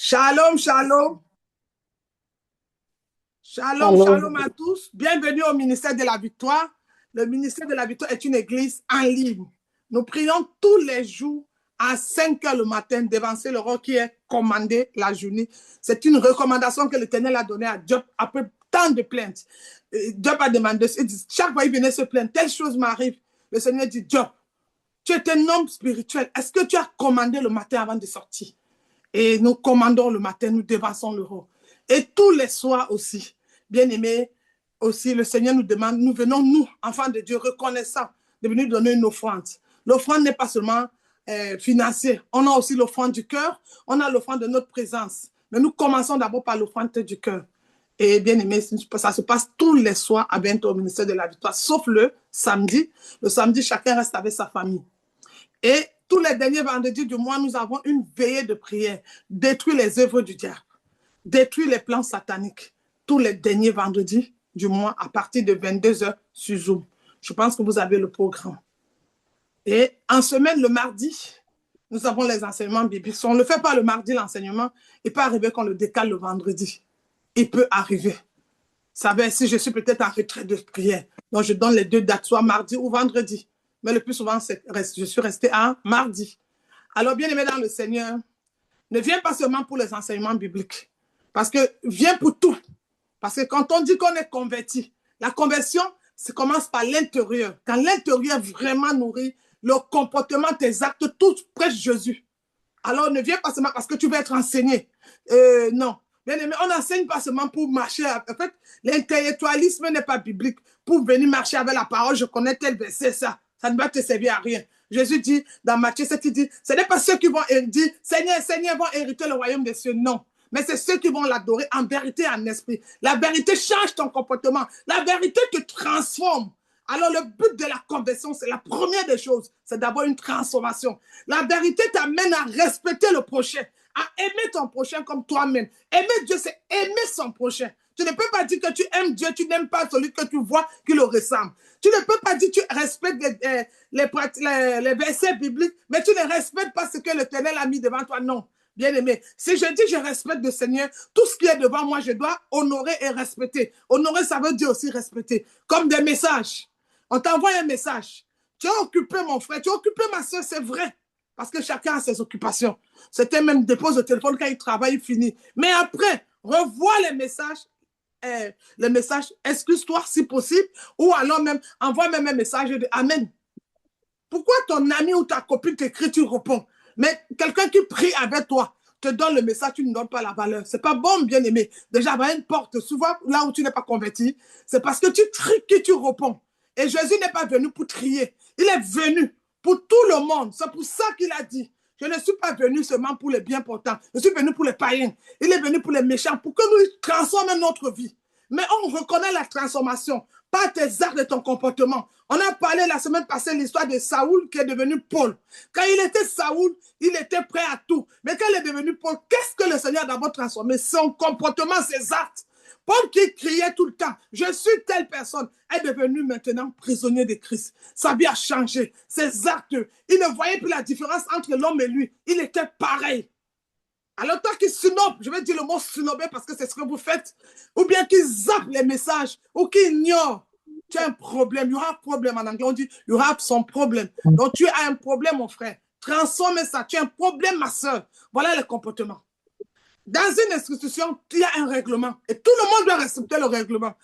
Shalom, shalom. Shalom, Shalom. shalom à tous. Bienvenue au ministère de la Victoire. Le ministère de la Victoire est une église en ligne. Nous prions tous les jours à 5 heures le matin devant le roi qui est commandé la journée. C'est une recommandation que l'Éternel a donnée à Job après tant de plaintes. Job a demandé, chaque fois il venait se plaindre, telle chose m'arrive. Le Seigneur dit, Job, tu es un homme spirituel. Est-ce que tu as commandé le matin avant de sortir? Et nous commandons le matin, nous dévançons le roi. Et tous les soirs aussi, bien aimés, aussi le Seigneur nous demande, nous venons, nous, enfants de Dieu, reconnaissants, de venir donner une offrande. L'offrande n'est pas seulement financière, on a aussi l'offrande du cœur, on a l'offrande de notre présence. Mais nous commençons d'abord par l'offrande du cœur. Et bien aimé, ça se passe tous les soirs à bientôt au ministère de la Victoire, sauf le samedi. Le samedi, chacun reste avec sa famille. Et tous les derniers vendredis du mois, nous avons une veillée de prière. Détruire les œuvres du diable. Détruire les plans sataniques. Tous les derniers vendredis du mois à partir de 22 heures sur Zoom. Je pense que vous avez le programme. Et en semaine, le mardi, nous avons les enseignements bibliques. Si on ne le fait pas le mardi, l'enseignement, il peut arriver qu'on le décale le vendredi. Il peut arriver. Vous savez, si je suis peut-être en retrait de prière, donc je donne les deux dates, soit mardi ou vendredi. Mais le plus souvent, je suis restée à mardi. Alors, bien aimé dans le Seigneur, ne viens pas seulement pour les enseignements bibliques. Parce que viens pour tout. Parce que quand on dit qu'on est converti, la conversion, ça commence par l'intérieur. Quand l'intérieur vraiment nourrit, le comportement, tes actes, tout prêche Jésus. Alors, ne viens pas seulement parce que tu veux être enseigné. Non. Bien aimé, on n'enseigne pas seulement pour marcher. En fait, l'intellectualisme n'est pas biblique. Pour venir marcher avec la parole, je connais tel verset, ça. Ça ne va te servir à rien. Jésus dit dans Matthieu 7, il dit, ce n'est pas ceux qui vont dire, Seigneur, Seigneur, vont hériter le royaume des cieux. Non. Mais c'est ceux qui vont l'adorer en vérité et en esprit. La vérité change ton comportement. La vérité te transforme. Alors, le but de la conversion, c'est la première des choses, c'est d'abord une transformation. La vérité t'amène à respecter le prochain, à aimer ton prochain comme toi-même. Aimer Dieu, c'est aimer son prochain. Tu ne peux pas dire que tu aimes Dieu, tu n'aimes pas celui que tu vois qui le ressemble. Tu ne peux pas dire que tu respectes les versets bibliques, mais tu ne respectes pas ce que l'Éternel a mis devant toi. Non. Bien aimé, si je dis je respecte le Seigneur, tout ce qui est devant moi, je dois honorer et respecter. Honorer, ça veut dire aussi respecter. Comme des messages. On t'envoie un message. Tu es occupé, mon frère, tu es occupé, ma soeur, c'est vrai. Parce que chacun a ses occupations. Certains même déposent le téléphone quand il travaille, il finit. Mais après, revois les messages, excuse-toi si possible, ou alors même, envoie même un message de Amen. Pourquoi ton ami ou ta copine t'écrit, tu réponds? Mais quelqu'un qui prie avec toi te donne le message, tu ne donnes pas la valeur. C'est pas bon, bien aimé. Déjà, avoir une porte, souvent, là où tu n'es pas converti, c'est parce que tu tries que tu réponds. Et Jésus n'est pas venu pour trier. Il est venu pour tout le monde. C'est pour ça qu'il a dit, je ne suis pas venu seulement pour les bien portants. Je suis venu pour les païens. Il est venu pour les méchants, pour que nous transformions notre vie. Mais on reconnaît la transformation par tes actes et ton comportement. On a parlé la semaine passée de l'histoire de Saoul qui est devenu Paul. Quand il était Saoul, il était prêt à tout. Mais quand il est devenu Paul, qu'est-ce que le Seigneur a d'abord transformé? Son comportement, ses actes. Paul qui criait tout le temps, je suis telle personne, est devenu maintenant prisonnier de Christ. Sa vie a changé, ses actes. Il ne voyait plus la différence entre l'homme et lui. Il était pareil. Alors, toi qui snob, je vais dire le mot snobé parce que c'est ce que vous faites, ou bien qui zappe les messages, ou qui ignore, tu as un problème. You have problem. En anglais, on dit you have some problem. Donc, tu as un problème, mon frère. Transforme ça. Tu as un problème, ma soeur. Voilà le comportement. Dans une institution, il y a un règlement. Et tout le monde doit respecter le règlement.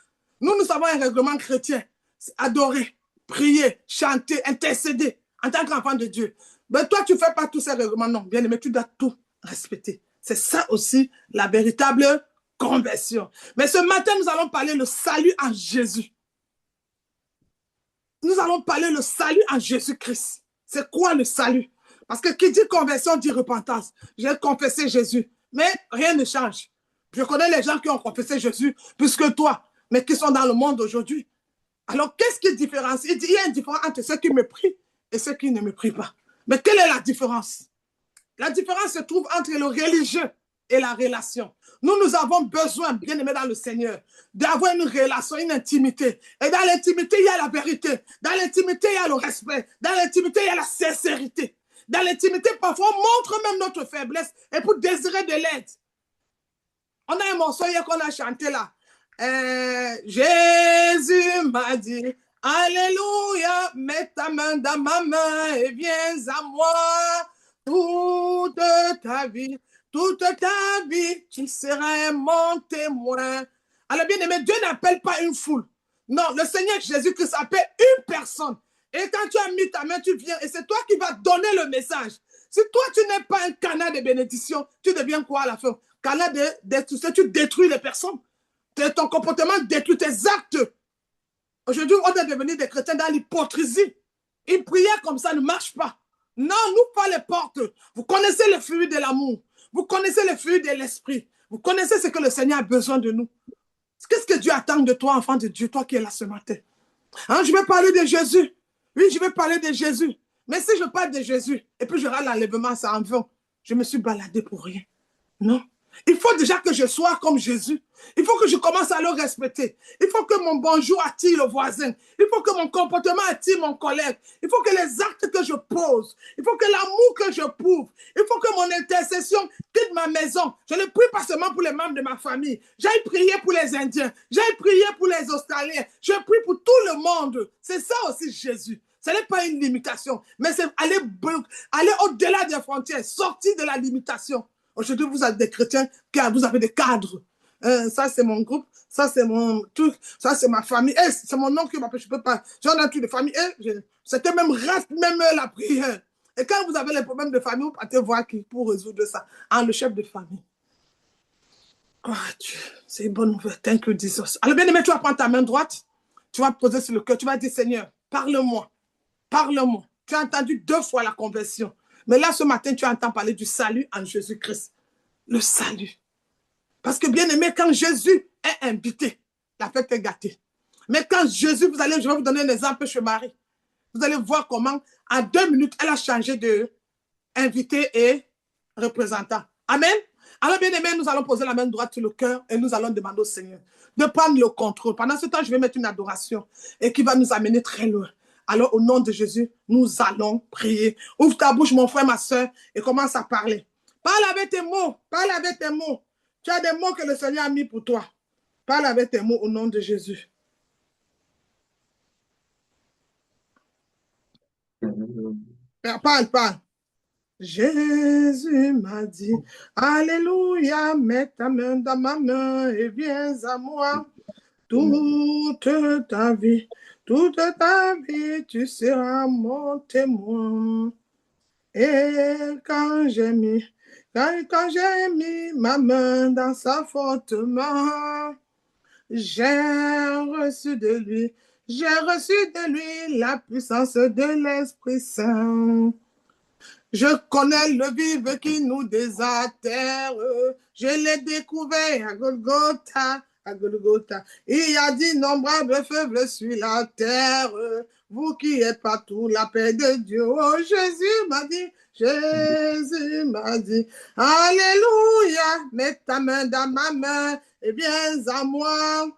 Nous avons un règlement chrétien. C'est adorer, prier, chanter, intercéder en tant qu'enfant de Dieu. Mais toi, tu ne fais pas tous ces règlements. Non, bien aimé, tu dois tout respecter. C'est ça aussi la véritable conversion. Mais ce matin, nous allons parler le salut en Jésus. Nous allons parler le salut en Jésus-Christ. C'est quoi le salut? Parce que qui dit conversion dit repentance. J'ai confessé Jésus. Mais rien ne change. Je connais les gens qui ont confessé Jésus plus que toi, mais qui sont dans le monde aujourd'hui. Alors, qu'est-ce qui différencie? Il dit, il y a une différence entre ceux qui me prient et ceux qui ne me prient pas. Mais quelle est la différence? La différence se trouve entre le religieux et la relation. Nous avons besoin, bien aimé dans le Seigneur, d'avoir une relation, une intimité. Et dans l'intimité, il y a la vérité. Dans l'intimité, il y a le respect. Dans l'intimité, il y a la sincérité. Dans l'intimité, parfois, on montre même notre faiblesse et pour désirer de l'aide. On a un morceau hier qu'on a chanté là. Jésus m'a dit, Alléluia, mets ta main dans ma main et viens à moi. Toute ta vie, tu seras mon témoin. Alors bien aimé, Dieu n'appelle pas une foule. Non, le Seigneur Jésus-Christ appelle une personne. Et quand tu as mis ta main, tu viens et c'est toi qui vas donner le message. Si toi, tu n'es pas un canal de bénédiction, tu deviens quoi à la fin? Canal de destruction, tu détruis les personnes. Ton comportement détruit tes actes. Aujourd'hui, on doit devenir des chrétiens dans l'hypocrisie. Une prière comme ça ne marche pas. Non, n'ouvre pas les portes. Vous connaissez le fruit de l'amour. Vous connaissez le fruit de l'esprit. Vous connaissez ce que le Seigneur a besoin de nous. Qu'est-ce que Dieu attend de toi, enfant de Dieu, toi qui es là ce matin? Hein, je vais parler de Jésus. Oui, je vais parler de Jésus. Mais si je parle de Jésus, et puis je rate l'enlèvement, c'est en vain. Je me suis baladé pour rien. Non. Il faut déjà que je sois comme Jésus. Il faut que je commence à le respecter. Il faut que mon bonjour attire le voisin. Il faut que mon comportement attire mon collègue. Il faut que les actes que je pose, il faut que l'amour que je prouve, il faut que mon intercession quitte ma maison. Je ne prie pas seulement pour les membres de ma famille. J'aille prier pour les Indiens. J'aille prier pour les Australiens. Je prie pour tout le monde. C'est ça aussi Jésus. Ce n'est pas une limitation, mais c'est aller au-delà des frontières, sortir de la limitation. Aujourd'hui, vous êtes des chrétiens, vous avez des cadres. Ça, c'est mon groupe. Ça, c'est mon truc. Ça, c'est ma famille. C'est mon nom qui m'appelle. Je ne peux pas. J'en ai un truc de famille. C'était même reste même la prière. Et quand vous avez les problèmes de famille, vous partez voir qui pour résoudre ça. Le chef de famille. Oh, Dieu, c'est une bonne nouvelle. Thank you, Jesus. Alors, bien aimé, tu vas prendre ta main droite. Tu vas poser sur le cœur. Tu vas dire, Seigneur, parle-moi. Parle-moi. Tu as entendu 2 fois la conversion. Mais là, ce matin, tu entends parler du salut en Jésus-Christ. Le salut. Parce que bien aimé, quand Jésus est invité, la fête est gâtée. Mais quand Jésus, je vais vous donner un exemple chez Marie. Vous allez voir comment, en 2 minutes, elle a changé de invité et représentant. Amen. Alors bien aimé, nous allons poser la main droite sur le cœur et nous allons demander au Seigneur de prendre le contrôle. Pendant ce temps, je vais mettre une adoration et qui va nous amener très loin. Alors, au nom de Jésus, nous allons prier. Ouvre ta bouche, mon frère, ma soeur, et commence à parler. Parle avec tes mots. Parle avec tes mots. Tu as des mots que le Seigneur a mis pour toi. Parle avec tes mots au nom de Jésus. Parle, parle. Jésus m'a dit, Alléluia, mets ta main dans ma main et viens à moi. Toute ta vie, tu seras mon témoin. Et quand j'ai mis ma main dans sa forte main, j'ai reçu de lui la puissance de l'Esprit Saint. Je connais le vivre qui nous désaltère. Je l'ai découvert à Golgotha, à Golgotha. Il y a d'innombrables faibles sur la terre. Vous qui êtes partout, la paix de Dieu. Oh, Jésus m'a dit, Alléluia, mets ta main dans ma main et viens à moi.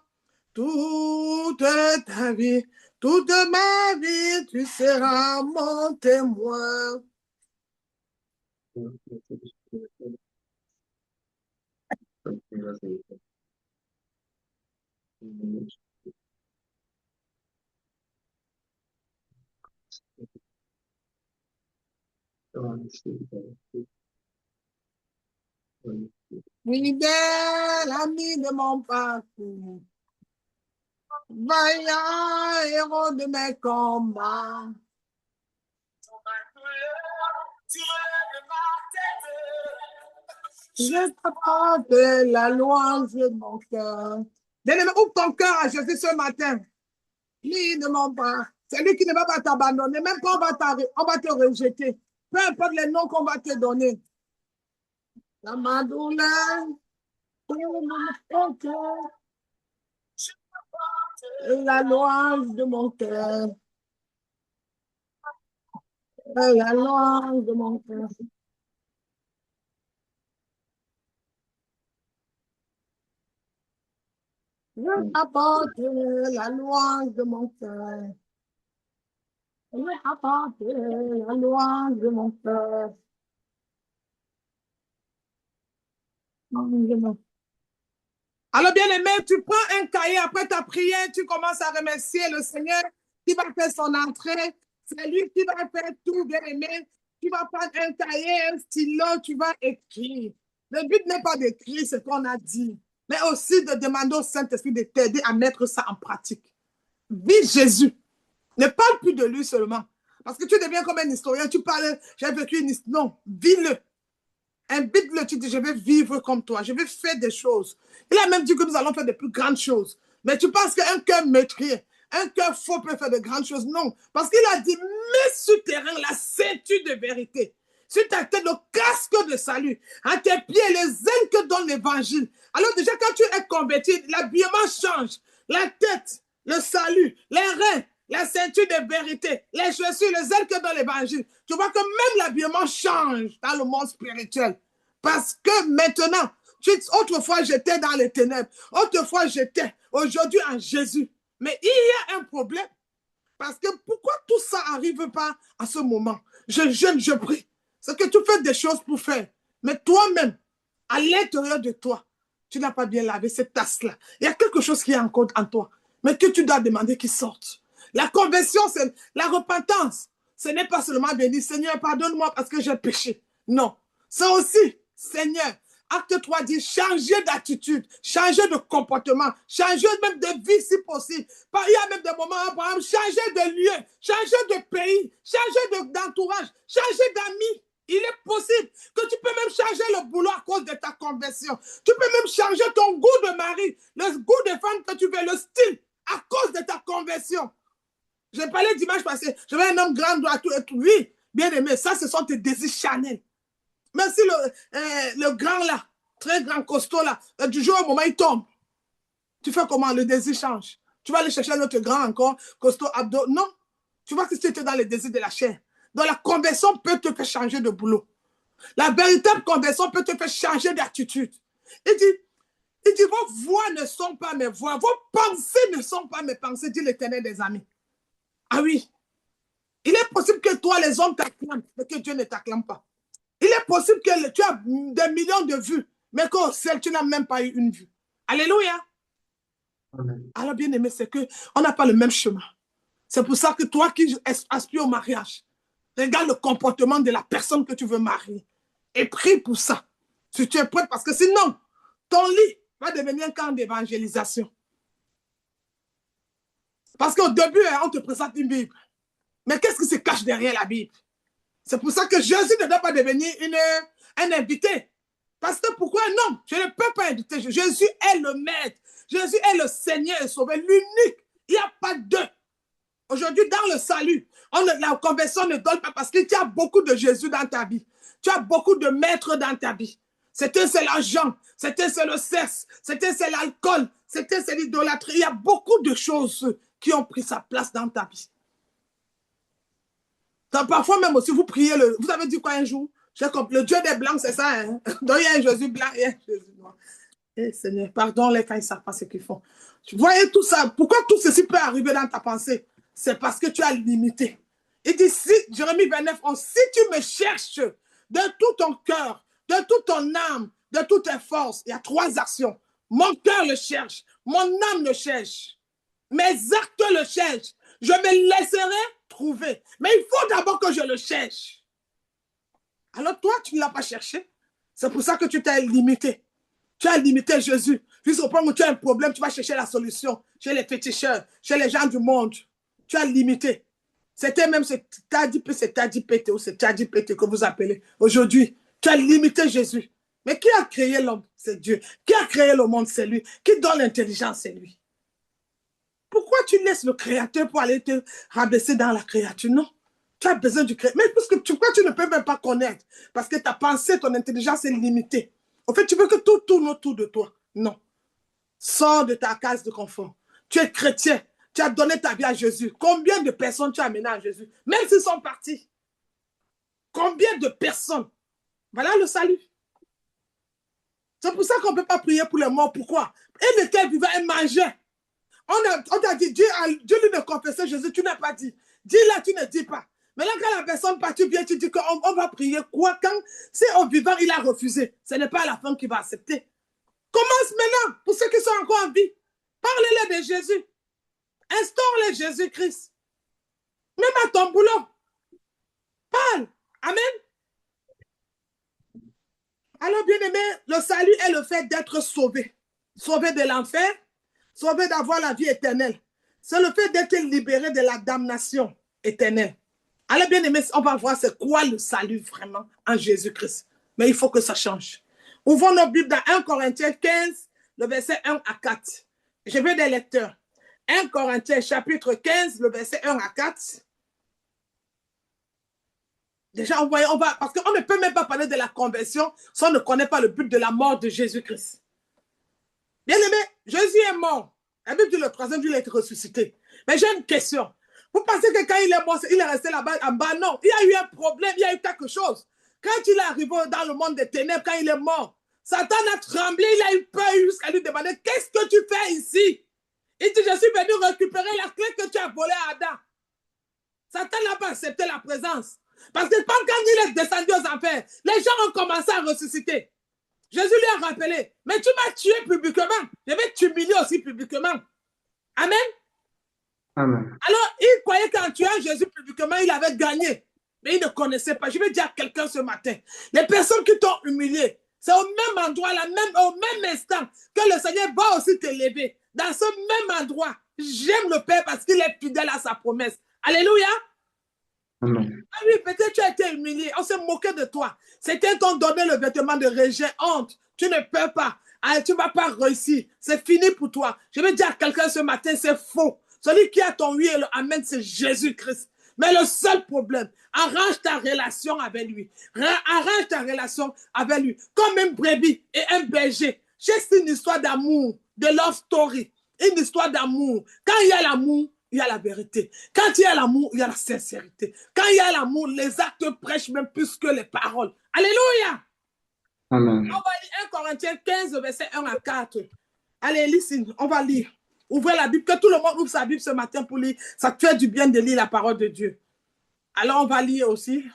Toute ma vie, tu seras mon témoin. Fidèle ami de mon parcours, vaillant héros de mes combats. Je t'apporte la louange de mon cœur. Bien-aimé, ouvre ton cœur à Jésus ce matin. Lui ne ment pas. C'est lui qui ne va pas t'abandonner. Même quand on va te rejeter. Peu importe les noms qu'on va te donner. Dans ma douleur, mon cœur, la louange de mon cœur. La louange de mon cœur. Je t'apporte la louange de mon cœur. Je t'apporte la louange de mon cœur. Alors, bien aimé, tu prends un cahier après ta prière, tu commences à remercier le Seigneur qui va faire son entrée. C'est lui qui va faire tout, bien aimé. Tu vas prendre un cahier, un stylo, tu vas écrire. Le but n'est pas d'écrire ce qu'on a dit, mais aussi de demander au Saint-Esprit de t'aider à mettre ça en pratique. Vis Jésus. Ne parle plus de lui seulement. Parce que tu deviens comme un historien, tu parles, j'ai vécu une histoire. Non, vis-le. Invite-le, tu dis, je vais vivre comme toi, je vais faire des choses. Il a même dit que nous allons faire de plus grandes choses. Mais tu penses qu'un cœur meurtrier, un cœur faux peut faire de grandes choses? Non. Parce qu'il a dit, mets sur tes reins la ceinture de vérité. Sur ta tête, le casque de salut. À tes pieds, les ailes que donne l'évangile. Alors déjà, quand tu es converti, l'habillement change. La tête, le salut, les reins, la ceinture de vérité, les chaussures, les ailes que donne l'évangile. Tu vois que même l'habillement change dans le monde spirituel. Parce que maintenant, autrefois j'étais dans les ténèbres, autrefois j'étais, aujourd'hui en Jésus. Mais il y a un problème. Parce que pourquoi tout ça n'arrive pas à ce moment? Je jeûne, je prie. C'est que tu fais des choses pour faire. Mais toi-même, à l'intérieur de toi, tu n'as pas bien lavé cette tasse-là. Il y a quelque chose qui est encore en toi, mais que tu dois demander qu'il sorte. La conversion, c'est la repentance. Ce n'est pas seulement venir, Seigneur, pardonne-moi parce que j'ai péché. Non. C'est aussi, Seigneur, acte 3 dit changer d'attitude, changer de comportement, changer même de vie si possible. Il y a même des moments, par exemple, changer de lieu, changer de pays, changer d'entourage, changer d'amis. Il est possible que tu peux même changer le boulot à cause de ta conversion. Tu peux même changer ton goût de mari, le goût de femme que tu veux, le style, à cause de ta conversion. J'ai parlé dimanche passé, je veux un homme grand, droit, tout, oui, bien aimé, ça, ce sont tes désirs charnels. Même si le grand là, très grand, costaud là, du jour au moment, il tombe. Tu fais comment? Le désir change. Tu vas aller chercher un autre grand encore, costaud, abdos. Non. Tu vois que tu étais dans le désir de la chair. Donc la conversion peut te faire changer de boulot. La véritable conversion peut te faire changer d'attitude. Il dit, vos voix ne sont pas mes voix, vos pensées ne sont pas mes pensées, dit l'Éternel des armées. Ah oui. Il est possible que toi, les hommes t'acclament, mais que Dieu ne t'acclame pas. Il est possible que tu as des millions de vues, mais qu'au ciel, tu n'as même pas eu une vue. Alléluia. Amen. Alors, bien aimé, c'est qu'on n'a pas le même chemin. C'est pour ça que toi qui aspires au mariage, regarde le comportement de la personne que tu veux marier et prie pour ça. Si tu es prête, parce que sinon, ton lit va devenir un camp d'évangélisation. Parce qu'au début, on te présente une Bible. Mais qu'est-ce qui se cache derrière la Bible? C'est pour ça que Jésus ne doit pas devenir un invité. Parce que pourquoi? Non, je ne peux pas inviter. Jésus est le maître. Jésus est le Seigneur et Sauveur, l'unique. Il n'y a pas deux. Aujourd'hui, dans le salut, la conversion ne donne pas parce que tu as beaucoup de Jésus dans ta vie. Tu as beaucoup de maîtres dans ta vie. C'était c'est l'argent, c'était c'est le sexe, c'était c'est l'alcool, c'était c'est l'idolâtrie. Il y a beaucoup de choses qui ont pris sa place dans ta vie. Donc, parfois même aussi, vous priez, vous avez dit quoi un jour? Le Dieu des Blancs, c'est ça. Hein? Donc, il y a un Jésus blanc et un Jésus noir. Eh Seigneur, pardon les quand ils ne savent pas ce qu'ils font. Tu voyais tout ça. Pourquoi tout ceci peut arriver dans ta pensée? C'est parce que tu as limité. Il dit, Jérémie 29, si tu me cherches de tout ton cœur, de toute ton âme, de toutes tes forces, il y a 3 actions. Mon cœur le cherche, mon âme le cherche, mes actes le cherchent. Je me laisserai trouver. Mais il faut d'abord que je le cherche. Alors toi, tu ne l'as pas cherché. C'est pour ça que tu t'es limité. Tu as limité Jésus. Jusqu'au point où tu as un problème, tu vas chercher la solution chez les féticheurs, chez les gens du monde. Tu as limité. C'était même ce tadipété ou ce tadipété que vous appelez. Aujourd'hui, tu as limité Jésus. Mais qui a créé l'homme? C'est Dieu. Qui a créé le monde? C'est lui. Qui donne l'intelligence? C'est lui. Pourquoi tu laisses le Créateur pour aller te rabaisser dans la créature? Non. Tu as besoin du Créateur. Mais pourquoi tu ne peux même pas connaître? Parce que ta pensée, ton intelligence est limitée. En fait, tu veux que tout tourne autour de toi. Non. Sors de ta case de confort. Tu es chrétien. Tu as donné ta vie à Jésus. Combien de personnes tu as amené à Jésus? Même s'ils sont partis. Combien de personnes? Voilà le salut. C'est pour ça qu'on ne peut pas prier pour les morts. Pourquoi? Il était vivant et mangeait. On t'a dit, Dieu lui ne confessait Jésus, tu n'as pas dit. Dis là, tu ne dis pas. Mais là, quand la personne partit bien, tu dis qu'on va prier quoi? Quand c'est au vivant, il a refusé. Ce n'est pas la femme qui va accepter. Comment commence maintenant pour ceux qui sont encore en vie. Parlez-les de Jésus. Instaure-les Jésus-Christ. Même à ton boulot. Parle. Amen. Alors, bien aimé, le salut est le fait d'être sauvé. Sauvé de l'enfer, sauvé d'avoir la vie éternelle. C'est le fait d'être libéré de la damnation éternelle. Alors, bien aimé, on va voir c'est quoi le salut vraiment en Jésus-Christ. Mais il faut que ça change. Ouvrons nos Bibles dans 1 Corinthiens 15, le verset 1 à 4. Je veux des lecteurs. 1 Corinthiens chapitre 15, le verset 1 à 4. Déjà, on va, parce qu'on ne peut même pas parler de la conversion si on ne connaît pas le but de la mort de Jésus-Christ. Bien aimé, Jésus est mort. La Bible dit le troisième jour, il a été ressuscité. Mais j'ai une question. Vous pensez que quand il est mort, il est resté là-bas en bas? Non, il y a eu un problème, il y a eu quelque chose. Quand il est arrivé dans le monde des ténèbres, quand il est mort, Satan a tremblé, il a eu peur jusqu'à lui demander, qu'est-ce que tu fais ici? Il dit, je suis venu récupérer la clé que tu as volée à Adam. Satan n'a pas accepté la présence. Parce que quand il est descendu aux enfers, les gens ont commencé à ressusciter. Jésus lui a rappelé, mais tu m'as tué publiquement. Je vais t'humilier aussi publiquement. Amen. Amen. Alors, il croyait qu'en tuant Jésus publiquement, il avait gagné. Mais il ne connaissait pas. Je vais dire à quelqu'un ce matin, les personnes qui t'ont humilié, c'est au même endroit, au même instant, que le Seigneur va aussi t'élever. Dans ce même endroit, j'aime le Père parce qu'il est fidèle à sa promesse. Alléluia. Amen. Ah oui, peut-être tu as été humilié, on s'est moqué de toi. C'était ton donné le vêtement de rejet, honte. Tu ne peux pas. Ah, tu ne vas pas réussir. C'est fini pour toi. Je vais dire à quelqu'un ce matin, c'est faux. Celui qui a ton oui et le amen, c'est Jésus-Christ. Mais le seul problème, arrange ta relation avec lui. Arrange ta relation avec lui. Comme une brebis et un berger. C'est une histoire d'amour, de love story. Une histoire d'amour. Quand il y a l'amour, il y a la vérité. Quand il y a l'amour, il y a la sincérité. Quand il y a l'amour, les actes prêchent même plus que les paroles. Alléluia. Amen. On va lire 1 Corinthiens 15, verset 1 à 4. Allez, listen, on va lire. Ouvrez la Bible, que tout le monde ouvre sa Bible ce matin pour lire. Ça te fait du bien de lire la parole de Dieu. Alors, on va lire aussi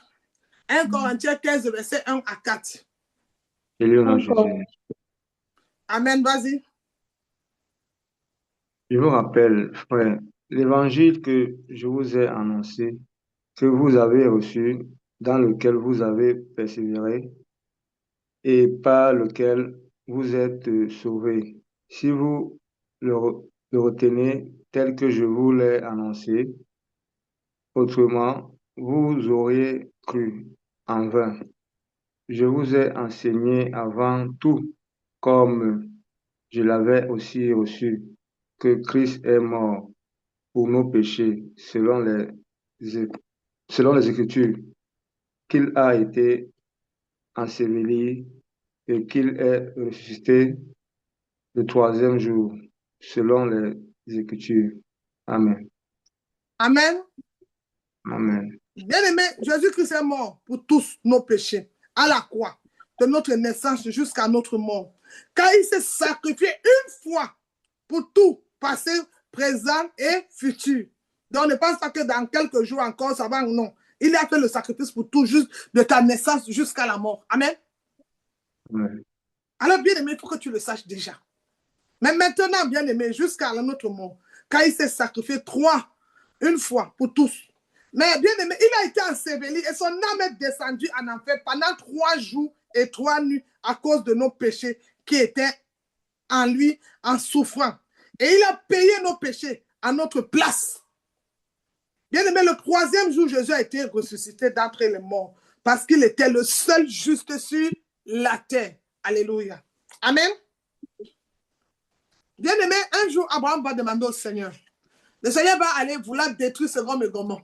1 Corinthiens 15, verset 1 à 4. Et lui, au nom de Jésus. Amen, vas-y. Je vous rappelle, frère, l'évangile que je vous ai annoncé, que vous avez reçu, dans lequel vous avez persévéré et par lequel vous êtes sauvés. Si vous le retenez tel que je vous l'ai annoncé, autrement, vous auriez cru en vain. Je vous ai enseigné avant tout, comme je l'avais aussi reçu, que Christ est mort pour nos péchés, selon les Écritures, qu'il a été enseveli et qu'il est ressuscité le troisième jour, selon les Écritures. Amen. Amen. Amen. Bien-aimé, Jésus-Christ est mort pour tous nos péchés, à la croix, de notre naissance jusqu'à notre mort. Car il s'est sacrifié une fois pour tout, passé, présent et futur. Donc ne pense pas que dans quelques jours encore, ça va, non. Il a fait le sacrifice pour tout, juste de ta naissance jusqu'à la mort. Amen. Amen. Alors, bien-aimé, il faut que tu le saches déjà. Mais maintenant, bien-aimé, jusqu'à notre mort, car il s'est sacrifié une fois pour tous. Mais bien-aimé, il a été enseveli et son âme est descendue en enfer pendant 3 jours et 3 nuits à cause de nos péchés qui étaient en lui en souffrant. Et il a payé nos péchés à notre place. Bien-aimé, le troisième jour, Jésus a été ressuscité d'entre les morts parce qu'il était le seul juste sur la terre. Alléluia. Amen. Bien-aimé, un jour, Abraham va demander au Seigneur. Le Seigneur va aller vouloir détruire Sodome et Gomorrhe.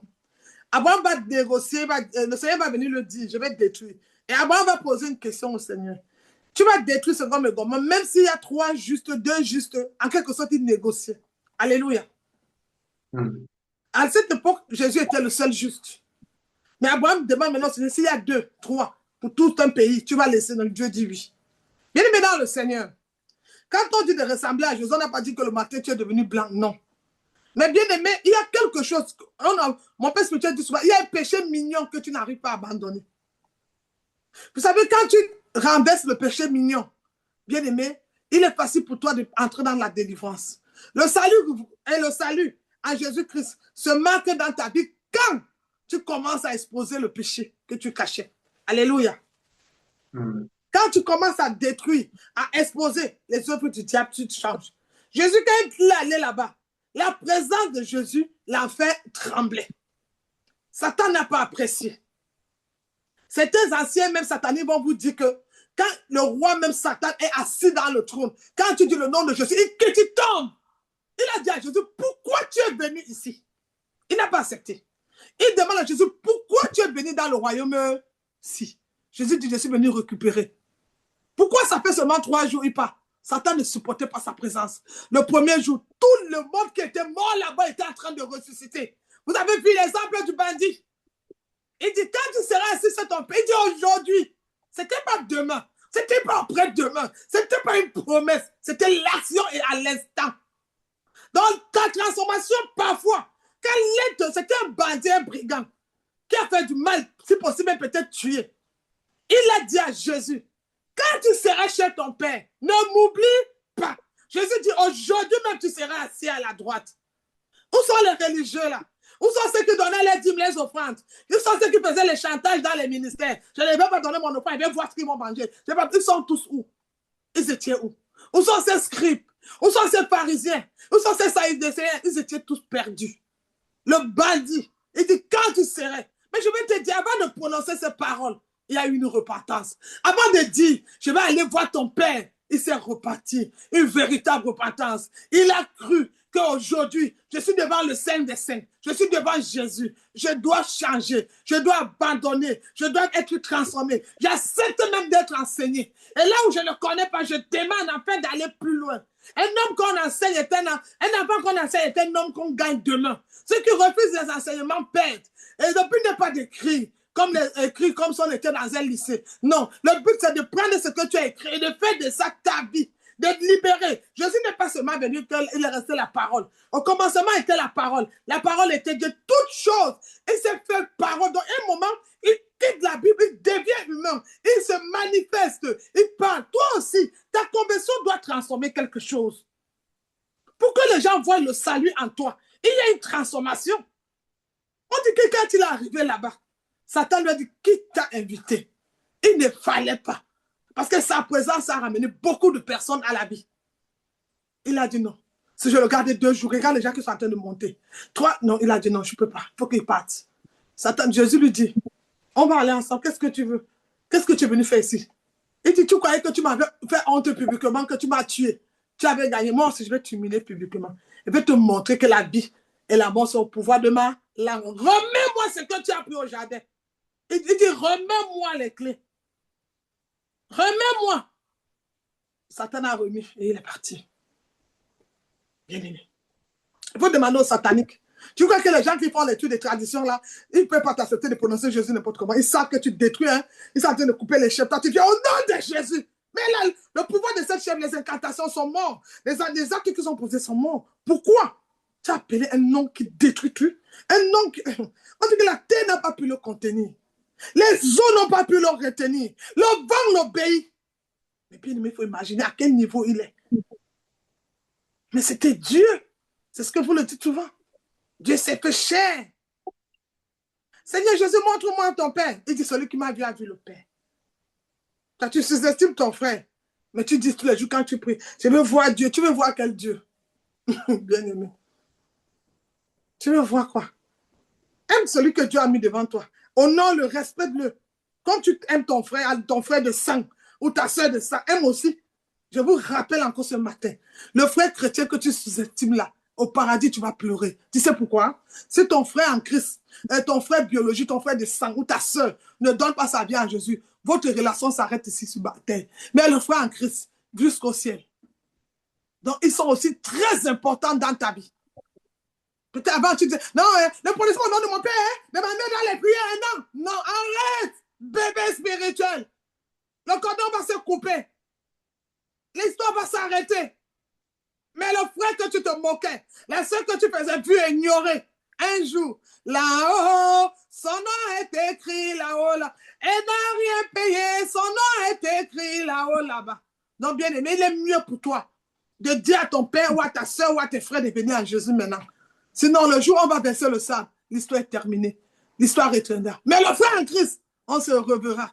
Abraham va négocier, le Seigneur va venir le dire, je vais détruire. Et Abraham va poser une question au Seigneur. Tu vas détruire Sodome et Gomorrhe, même s'il y a 3 justes, 2 justes, en quelque sorte, il négociait. Alléluia. À cette époque, Jésus était le seul juste. Mais Abraham demande maintenant, s'il y a 2, 3, pour tout un pays, tu vas laisser, donc Dieu dit oui. Bien aimé dans le Seigneur, quand on dit de ressembler à Jésus, on n'a pas dit que le matin tu es devenu blanc, non. Mais bien aimé, il y a quelque chose, mon père spirituel dit souvent, il y a un péché mignon que tu n'arrives pas à abandonner. Vous savez, quand tu renverses le péché mignon, bien aimé, il est facile pour toi d'entrer dans la délivrance. Le salut en Jésus-Christ se marque dans ta vie quand tu commences à exposer le péché que tu cachais. Alléluia. Quand tu commences à détruire, à exposer les œuvres du diable, tu te changes. Jésus, quand il est allé là-bas, la présence de Jésus l'a fait trembler. Satan n'a pas apprécié. Certains anciens, même sataniques, vont vous dire que quand le roi, même Satan, est assis dans le trône, quand tu dis le nom de Jésus, que tu tombes. Il a dit à Jésus, pourquoi tu es venu ici? Il n'a pas accepté. Il demande à Jésus, pourquoi tu es venu dans le royaume-ci? Jésus dit, je suis venu récupérer. Pourquoi ça fait seulement 3 jours, il part? Satan ne supportait pas sa présence. Le premier jour, tout le monde qui était mort là-bas était en train de ressusciter. Vous avez vu l'exemple du bandit? Il dit, quand tu seras assis sur ton pays, il dit aujourd'hui. C'était pas demain. C'était pas après-demain. C'était pas une promesse. C'était l'action et à l'instant. Donc, ta transformation, parfois, quand c'était un bandit, un brigand, qui a fait du mal, si possible, peut-être tué. Il a dit à Jésus, quand tu seras chez ton Père, ne m'oublie pas. Jésus dit, aujourd'hui même, tu seras assis à la droite. Où sont les religieux là? Où sont ceux qui donnaient les dîmes, les offrandes? Où sont ceux qui faisaient les chantages dans les ministères? Je ne vais pas donner mon offrande, je vais voir ce qu'ils vont manger. Ils sont tous où? Ils étaient où? Où sont ces scribes? Où sont ces pharisiens? Où sont ces saïdéciens? Ils étaient tous perdus. Le bandit, il dit, quand tu serais. Mais je vais te dire, avant de prononcer ces paroles, il y a eu une repentance. Avant de dire, je vais aller voir ton Père, il s'est reparti. Une véritable repentance. Il a cru qu'aujourd'hui, je suis devant le Saint des Saints. Je suis devant Jésus. Je dois changer. Je dois abandonner. Je dois être transformé. J'accepte même d'être enseigné. Et là où je ne connais pas, je demande enfin d'aller plus loin. Un homme qu'on enseigne est un enfant qu'on enseigne est un homme qu'on gagne demain. Ceux qui refusent les enseignements perdent. Et le but n'est pas d'écrire comme si on était dans un lycée. Non, le but c'est de prendre ce que tu as écrit et de faire de ça ta vie, de te libérer. Jésus n'est pas seulement venu, il est resté la parole. Au commencement était la parole. La parole était de toutes choses. Il s'est fait parole. Dans un moment, il quitte la Bible, il devient humain. Il se manifeste, il parle. Toi aussi, ta conversion doit transformer quelque chose. Pour que les gens voient le salut en toi, il y a une transformation. On dit que quand il est arrivé là-bas, Satan lui a dit, qui t'a invité? Il ne fallait pas. Parce que sa présence a ramené beaucoup de personnes à la vie. Il a dit non. Si je le garde 2 jours, regarde les gens qui sont en train de monter. 3, non, il a dit non, je ne peux pas. Il faut qu'il parte. Satan, Jésus lui dit, on va aller ensemble. Qu'est-ce que tu veux? Qu'est-ce que tu es venu faire ici? Il dit, tu croyais que tu m'avais fait honte publiquement, que tu m'as tué. Tu avais gagné. Moi aussi, je vais t'humilier publiquement. Je vais te montrer que la vie et la mort sont au pouvoir de ma langue. Remets-moi ce que tu as pris au jardin. Il dit, remets-moi les clés. Remets-moi. Satan a remis et il est parti. Bien aimé. Il faut demander aux sataniques. Tu crois que les gens qui font l'étude des traditions là, ils ne peuvent pas t'accepter de prononcer Jésus n'importe comment. Ils savent que tu te détruis, hein? Ils sont en train de couper les chefs. Toi, tu dis au nom de Jésus. Mais là, le pouvoir de cette chef, les incantations sont morts. Les actes qui sont posés sont morts. Pourquoi? Tu as appelé un nom qui détruit tout. Un nom qui... On dit que la terre n'a pas pu le contenir. Les eaux n'ont pas pu le retenir. Le vent l'obéit. Mais bien aimé, il faut imaginer à quel niveau il est. Mais c'était Dieu. C'est ce que vous le dites souvent. Dieu s'est fait chair. Seigneur Jésus, montre-moi ton Père. Il dit, celui qui m'a vu a vu le Père. Quand tu sous-estimes ton frère, mais tu dis tous les jours quand tu pries, je veux voir Dieu. Tu veux voir quel Dieu? Bien aimé. Tu veux voir quoi? Aime celui que Dieu a mis devant toi. Honore-le, respecte-le. Comme tu aimes ton frère de sang ou ta soeur de sang, aime aussi. Je vous rappelle encore ce matin, le frère chrétien que tu sous-estimes là, au paradis, tu vas pleurer. Tu sais pourquoi? Si ton frère en Christ, ton frère biologique, ton frère de sang ou ta soeur ne donne pas sa vie à Jésus, votre relation s'arrête ici sur la terre. Mais le frère en Christ, jusqu'au ciel. Donc, ils sont aussi très importants dans ta vie. Peut-être avant, tu disais, non, ne prenez pas au nom de mon père, de ma mère dans les prières, non, non, arrête, bébé spirituel. Le cordon va se couper. L'histoire va s'arrêter. Mais le frère que tu te moquais, la soeur que tu faisais vu et ignorer, un jour, là-haut, son nom est écrit là-haut, là, et n'a rien payé, son nom est écrit là-haut, là-bas. Donc, bien aimé, il est mieux pour toi de dire à ton père ou à ta soeur ou à tes frères de venir à Jésus maintenant. Sinon, le jour où on va verser le sable, l'histoire est terminée. L'histoire retiendra. Mais le frère en Christ, on se reverra.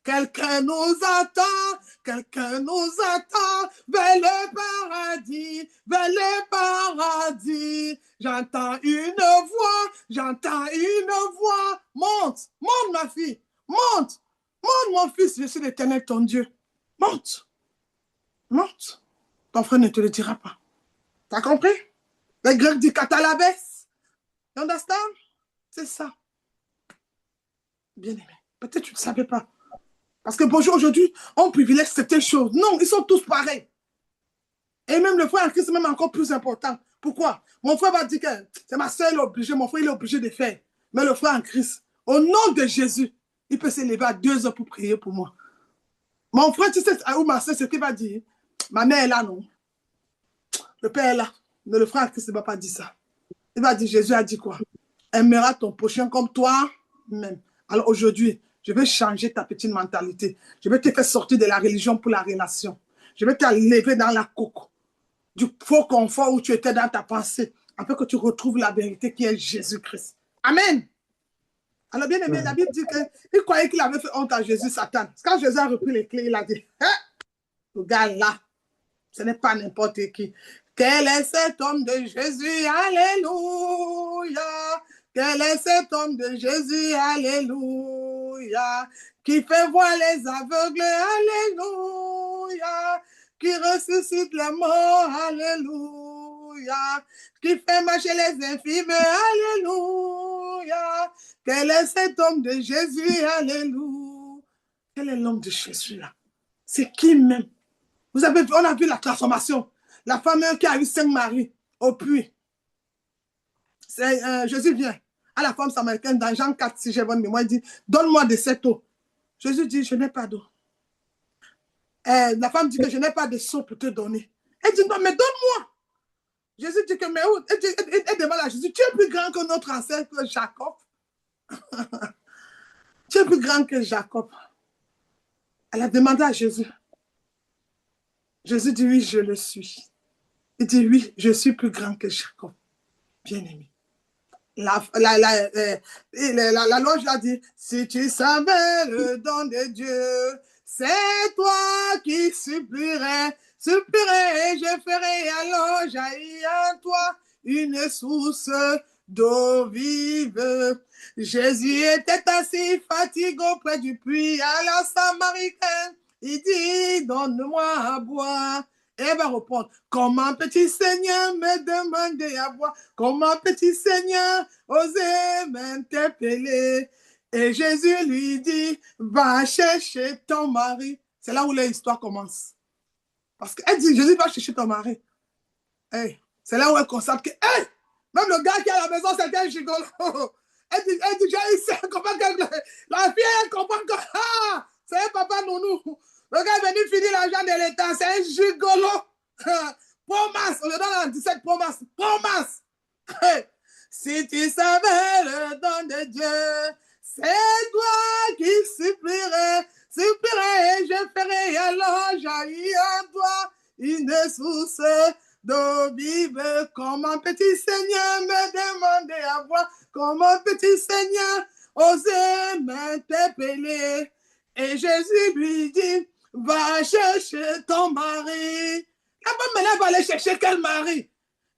Quelqu'un nous attend, quelqu'un nous attend, vers le paradis, vers le paradis. J'entends une voix. Monte, monte ma fille, monte, monte mon fils, je suis l'Éternel ton Dieu. Monte, monte. Ton frère ne te le dira pas. T'as compris? Les Grecs disent katalabes. You understand? C'est ça. Bien aimé. Peut-être tu ne savais pas. Parce que bonjour, aujourd'hui, on privilège certaines choses. Non, ils sont tous pareils. Et même le frère en Christ, c'est même encore plus important. Pourquoi? Mon frère va dire que c'est ma soeur, il est obligé, mon frère, il est obligé de faire. Mais le frère en Christ, au nom de Jésus, il peut se lever à 2 heures pour prier pour moi. Mon frère, tu sais, ou ma soeur, ce qu'il va dire, ma mère est là, non? Le père est là. Mais le frère en Christ ne va pas dire ça. Il va dire, Jésus a dit quoi? Aimeras ton prochain comme toi-même. Alors aujourd'hui, je vais changer ta petite mentalité. Je vais te faire sortir de la religion pour la relation. Je vais t'enlever dans la coque du faux confort où tu étais dans ta pensée, afin que tu retrouves la vérité qui est Jésus-Christ. Amen. Alors bien aimé, la Bible dit qu'il croyait qu'il avait fait honte à Jésus, Satan. Quand Jésus a repris les clés, il a dit, hein, le gars là, ce n'est pas n'importe qui. Quel est cet homme de Jésus? Alléluia. Quel est cet homme de Jésus? Alléluia. Qui fait voir les aveugles? Alléluia. Qui ressuscite les morts? Alléluia. Qui fait marcher les infirmes? Alléluia. Quel est cet homme de Jésus? Alléluia. Quel est l'homme de Jésus là? C'est qui même? On a vu la transformation. La femme qui a eu 5 maris au puits. Jésus vient à la femme samaritaine dans Jean 4, si j'ai bonne mémoire, il dit, donne-moi de cette eau. Jésus dit, je n'ai pas d'eau. La femme dit que je n'ai pas de seau pour te donner. Elle dit, non, mais donne-moi. Jésus dit que, mais où? Elle demande à Jésus, tu es plus grand que notre ancêtre Jacob. Tu es plus grand que Jacob. Elle a demandé à Jésus. Jésus dit, oui, je le suis. Il dit, oui, je suis plus grand que Jacob. Bien-aimé. La loge a dit, si tu savais le don de Dieu, c'est toi qui supplierais, et je ferai alors jaillir en toi une source d'eau vive. Jésus était assis fatigué auprès du puits à la Samaritaine. Il dit, donne-moi à boire. Et elle va répondre, comment petit Seigneur me demander à boire? Comment petit Seigneur oser m'interpeller? Et Jésus lui dit, va chercher ton mari. C'est là où l'histoire commence. Parce qu'elle dit, Jésus va chercher ton mari. Hey, c'est là où elle constate que, hey, même le gars qui est à la maison, c'est un gigolo. Elle dit, elle comprend que la fille, elle comprend que, ah, c'est un papa nounou. Le gars est venu finir l'argent de l'État, c'est un gigolo. Promas, on le donne en 17 promas. Promas. Si tu savais le don de Dieu, c'est toi qui supplierais, et je ferai alors jaillir en toi une source d'eau vive. Comment petit Seigneur me demander à boire, comment petit Seigneur osait m'interpeller. Et Jésus lui dit, va chercher ton mari. La femme maintenant va aller chercher quel mari?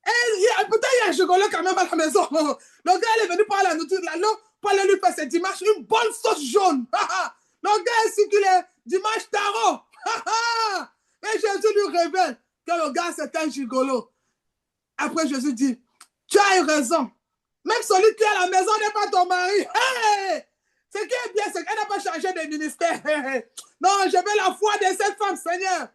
Peut-être il y a un chocolat quand même à la maison. Le gars il est venu prendre la nourriture là, pour aller lui faire ses dimanches une bonne sauce jaune. Le gars est circulé dimanche tarot. Et Jésus lui révèle que le gars c'est un gigolo. Après Jésus dit, tu as eu raison. Même celui qui est à la maison n'est pas ton mari. Hey! Ce qui est bien, c'est qu'elle n'a pas changé de ministère. Non, je veux la foi de cette femme, Seigneur.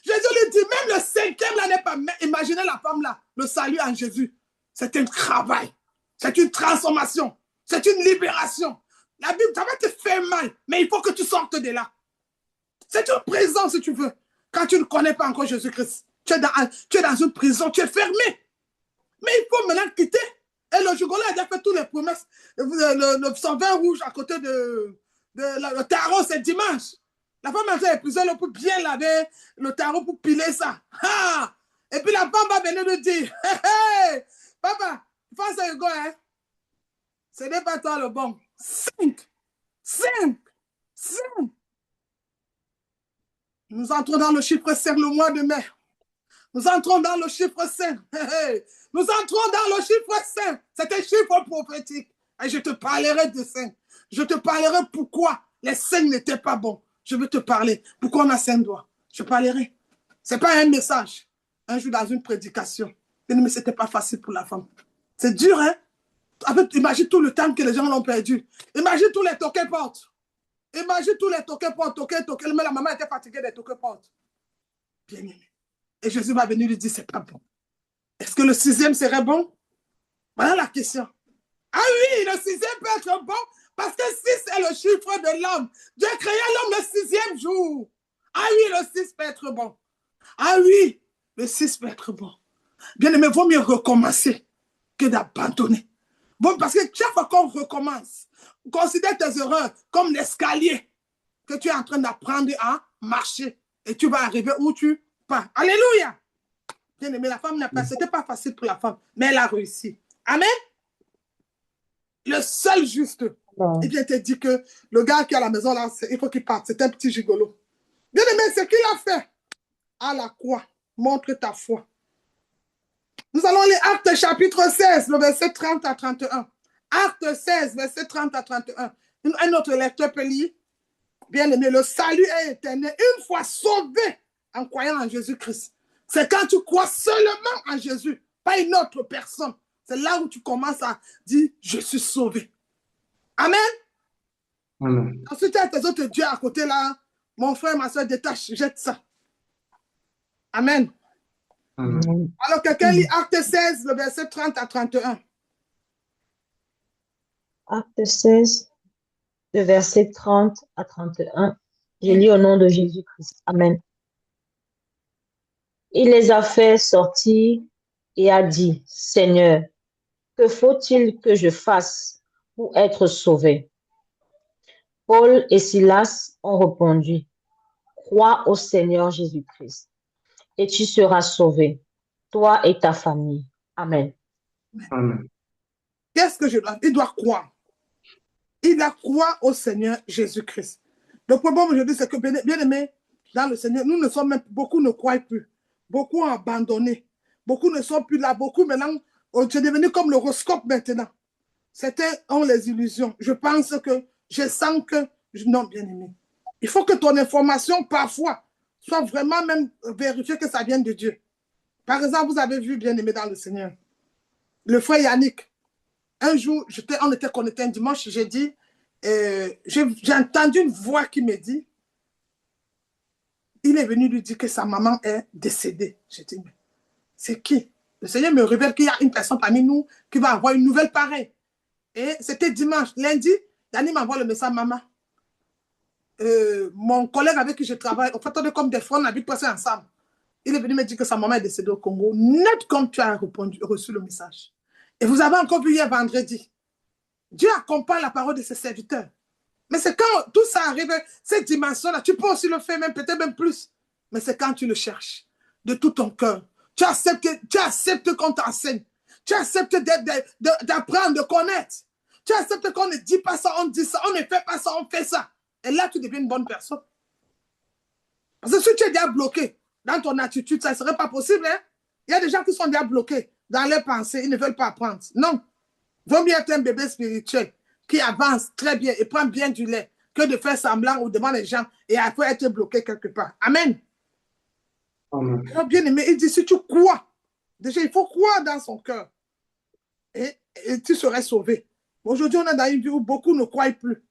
Jésus lui dit, même le 5e là n'est pas... Imaginez la femme là, le salut en Jésus. C'est un travail. C'est une transformation. C'est une libération. La Bible, ça va te faire mal, mais il faut que tu sortes de là. C'est une prison, si tu veux. Quand tu ne connais pas encore Jésus-Christ, tu es dans une prison, tu es fermé. Mais il faut maintenant quitter. Et le gigolo a déjà fait toutes les promesses. Son vin rouge à côté le tarot, c'est dimanche. La femme a épuisé l'eau pour bien laver le tarot, pour piler ça. Ah! Et puis la femme va venir lui dire, hey, hey, papa, face à Hugo, hein? Ce n'est pas toi le bon. 5, 5, 5. Nous entrons dans le chiffre 5 le mois de mai. Nous entrons dans le chiffre 5. Nous entrons dans le chiffre 5. C'est un chiffre prophétique. Et je te parlerai de 5. Je te parlerai pourquoi les 5 n'étaient pas bons. Je veux te parler. Pourquoi on a 5 doigts. Je parlerai. Ce n'est pas un message. Un jour dans une prédication. Mais ce n'était pas facile pour la femme. C'est dur, hein? En fait, imagine tout le temps que les gens l'ont perdu. Imagine tous les toquets portes. Imagine tous les toquets portes, toquets. Mais la maman était fatiguée des toquets portes. Bien aimé. Et Jésus va venir lui dire, c'est pas bon. Est-ce que le 6e serait bon? Voilà la question. Ah oui, le 6e peut être bon parce que 6 est le chiffre de l'homme. Dieu créa l'homme le 6e jour. Ah oui, le 6 peut être bon. Ah oui, le 6 peut être bon. Bien aimé, il vaut mieux recommencer que d'abandonner. Bon, parce que chaque fois qu'on recommence, considère tes erreurs comme l'escalier que tu es en train d'apprendre à marcher et tu vas arriver où tu pars. Alléluia! Bien aimé, la femme n'a pas, c'était pas facile pour la femme, mais elle a réussi. Amen? Le seul juste, il vient te dire que le gars qui est à la maison, là, il faut qu'il parte. C'est un petit gigolo. Bien aimé, ce qu'il a fait à la croix montre ta foi. Nous allons lire Actes chapitre 16, le verset 30 à 31. Actes 16, verset 30 à 31. Un autre lecteur peut lire. Bien aimé, le salut est éternel. Une fois sauvé en croyant en Jésus-Christ. C'est quand tu crois seulement en Jésus, pas une autre personne. C'est là où tu commences à dire, je suis sauvé. Amen. Amen. Ensuite, tu as tes autres dieux à côté là. Mon frère, ma soeur, détache, jette ça. Amen. Amen. Alors, quelqu'un lit Acte 16, le verset 30 à 31. Acte 16, le verset 30 à 31. Je lis au nom de Jésus-Christ. Amen. Il les a fait sortir et a dit, Seigneur, que faut-il que je fasse pour être sauvé? Paul et Silas ont répondu, crois au Seigneur Jésus-Christ et tu seras sauvé, toi et ta famille. Amen. Amen. Qu'est-ce que je dois? Il doit croire. Il doit croire au Seigneur Jésus-Christ. Le problème aujourd'hui, c'est que, bien aimé, dans le Seigneur, nous ne sommes même, beaucoup ne croient plus. Beaucoup ont abandonné. Beaucoup ne sont plus là. Beaucoup maintenant, c'est devenu comme l'horoscope maintenant. Certains ont les illusions. Je pense que, je sens que, non, bien aimé. Il faut que ton information, parfois, soit vraiment même vérifiée que ça vient de Dieu. Par exemple, vous avez vu, bien aimé, dans le Seigneur, le frère Yannick. Un jour, on était connectés un dimanche, j'ai dit, j'ai entendu une voix qui me dit, il est venu lui dire que sa maman est décédée. J'ai dit, mais c'est qui? Le Seigneur me révèle qu'il y a une personne parmi nous qui va avoir une nouvelle pareille. Et c'était dimanche. Lundi, Yannick m'envoie le message, maman. Mon collègue avec qui je travaille, en fait, on est comme des frères, on habite presque ensemble. Il est venu me dire que sa maman est décédée au Congo. Net comme tu as reçu le message. Et vous avez encore vu hier vendredi. Dieu accompagne la parole de ses serviteurs. Mais c'est quand tout ça arrive, cette dimension-là, tu peux aussi le faire, même peut-être même plus. Mais c'est quand tu le cherches de tout ton cœur. Tu acceptes qu'on t'enseigne. Tu acceptes d'apprendre, de connaître. Tu acceptes qu'on ne dit pas ça, on dit ça. On ne fait pas ça, on fait ça. Et là, tu deviens une bonne personne. Parce que si tu es déjà bloqué dans ton attitude, ça ne serait pas possible. Hein? Il y a des gens qui sont déjà bloqués dans leurs pensées. Ils ne veulent pas apprendre. Non. Vaut mieux être un bébé spirituel qui avance très bien et prend bien du lait que de faire semblant ou devant les gens et après être bloqué quelque part. Amen. Amen. Alors, bien aimé, il dit si tu crois, déjà il faut croire dans son cœur et tu serais sauvé. Aujourd'hui, on est dans une vie où beaucoup ne croient plus.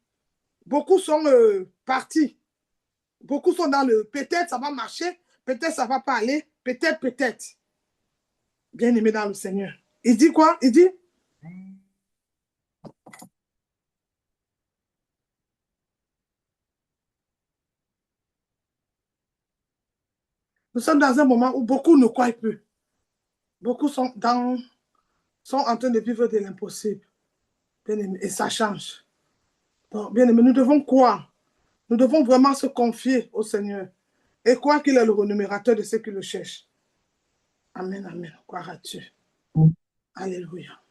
Beaucoup sont partis. Beaucoup sont dans le peut-être ça va marcher, peut-être ça va pas aller, peut-être, peut-être. Bien aimé dans le Seigneur. Il dit quoi? Il dit nous sommes dans un moment où beaucoup ne croient plus. Beaucoup sont en train de vivre de l'impossible. Bien aimé, et ça change. Donc, bien aimé, nous devons croire Nous devons vraiment se confier au Seigneur et croire qu'il est le rémunérateur de ceux qui le cherchent. Amen, amen. Croiras-tu? Alléluia.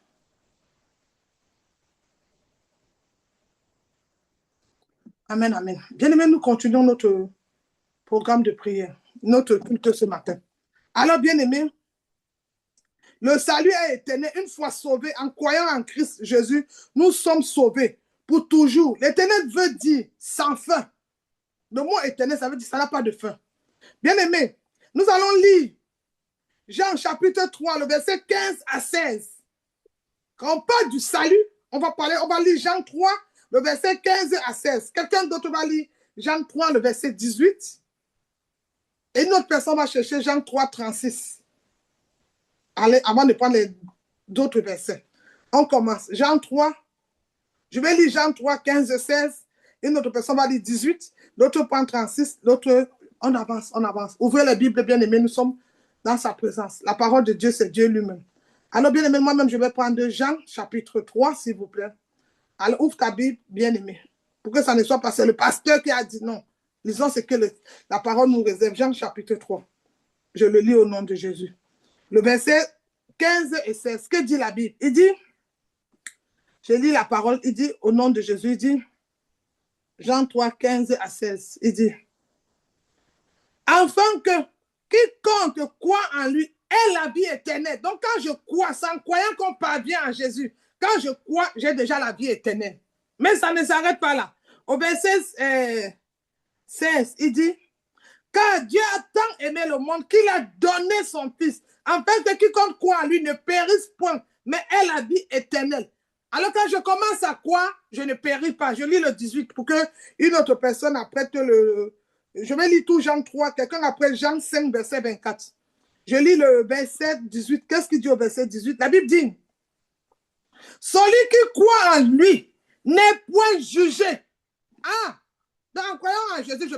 Amen, amen. Bien-aimés, nous continuons notre programme de prière, notre culte ce matin. Alors, bien-aimés, le salut est éternel. Une fois sauvés, en croyant en Christ Jésus, nous sommes sauvés pour toujours. L'éternel veut dire sans fin. Le mot éternel, ça veut dire ça n'a pas de fin. Bien-aimés, nous allons lire Jean chapitre 3, le verset 15 à 16. Quand on parle du salut, on va lire Jean 3, le verset 15 à 16. Quelqu'un d'autre va lire Jean 3, le verset 18. Et une autre personne va chercher Jean 3, 36. Allez, avant de prendre d'autres versets. On commence. Jean 3. Je vais lire Jean 3, 15, 16. Une autre personne va lire 18. L'autre prend 36. L'autre, on avance, on avance. Ouvrez la Bible, bien-aimés, nous sommes dans sa présence. La parole de Dieu, c'est Dieu lui-même. Alors, bien-aimé, moi-même, je vais prendre Jean, chapitre 3, s'il vous plaît. Alors, ouvre ta Bible, bien-aimé. Pour que ça ne soit pas, c'est le pasteur qui a dit non. Lisons ce que la parole nous réserve. Jean, chapitre 3. Je le lis au nom de Jésus. Le verset 15 et 16. Que dit la Bible? Il dit, je lis la parole, il dit, au nom de Jésus, il dit, Jean 3, 15 à 16. Il dit, afin que quiconque croit en lui ait la vie éternelle. Donc, quand je crois, c'est en croyant qu'on parvient à Jésus. Quand je crois, j'ai déjà la vie éternelle. Mais ça ne s'arrête pas là. Au verset 16, il dit, car Dieu a tant aimé le monde qu'il a donné son Fils, afin que quiconque croit en lui ne périsse point, mais ait la vie éternelle. Alors quand je commence à croire, je ne péris pas. Je lis le 18 pour qu'une autre personne après je vais lire tout Jean 3, quelqu'un après Jean 5, verset 24. Je lis le verset 18. Qu'est-ce qu'il dit au verset 18? La Bible dit, celui qui croit en lui n'est point jugé. Ah! En croyant en Jésus,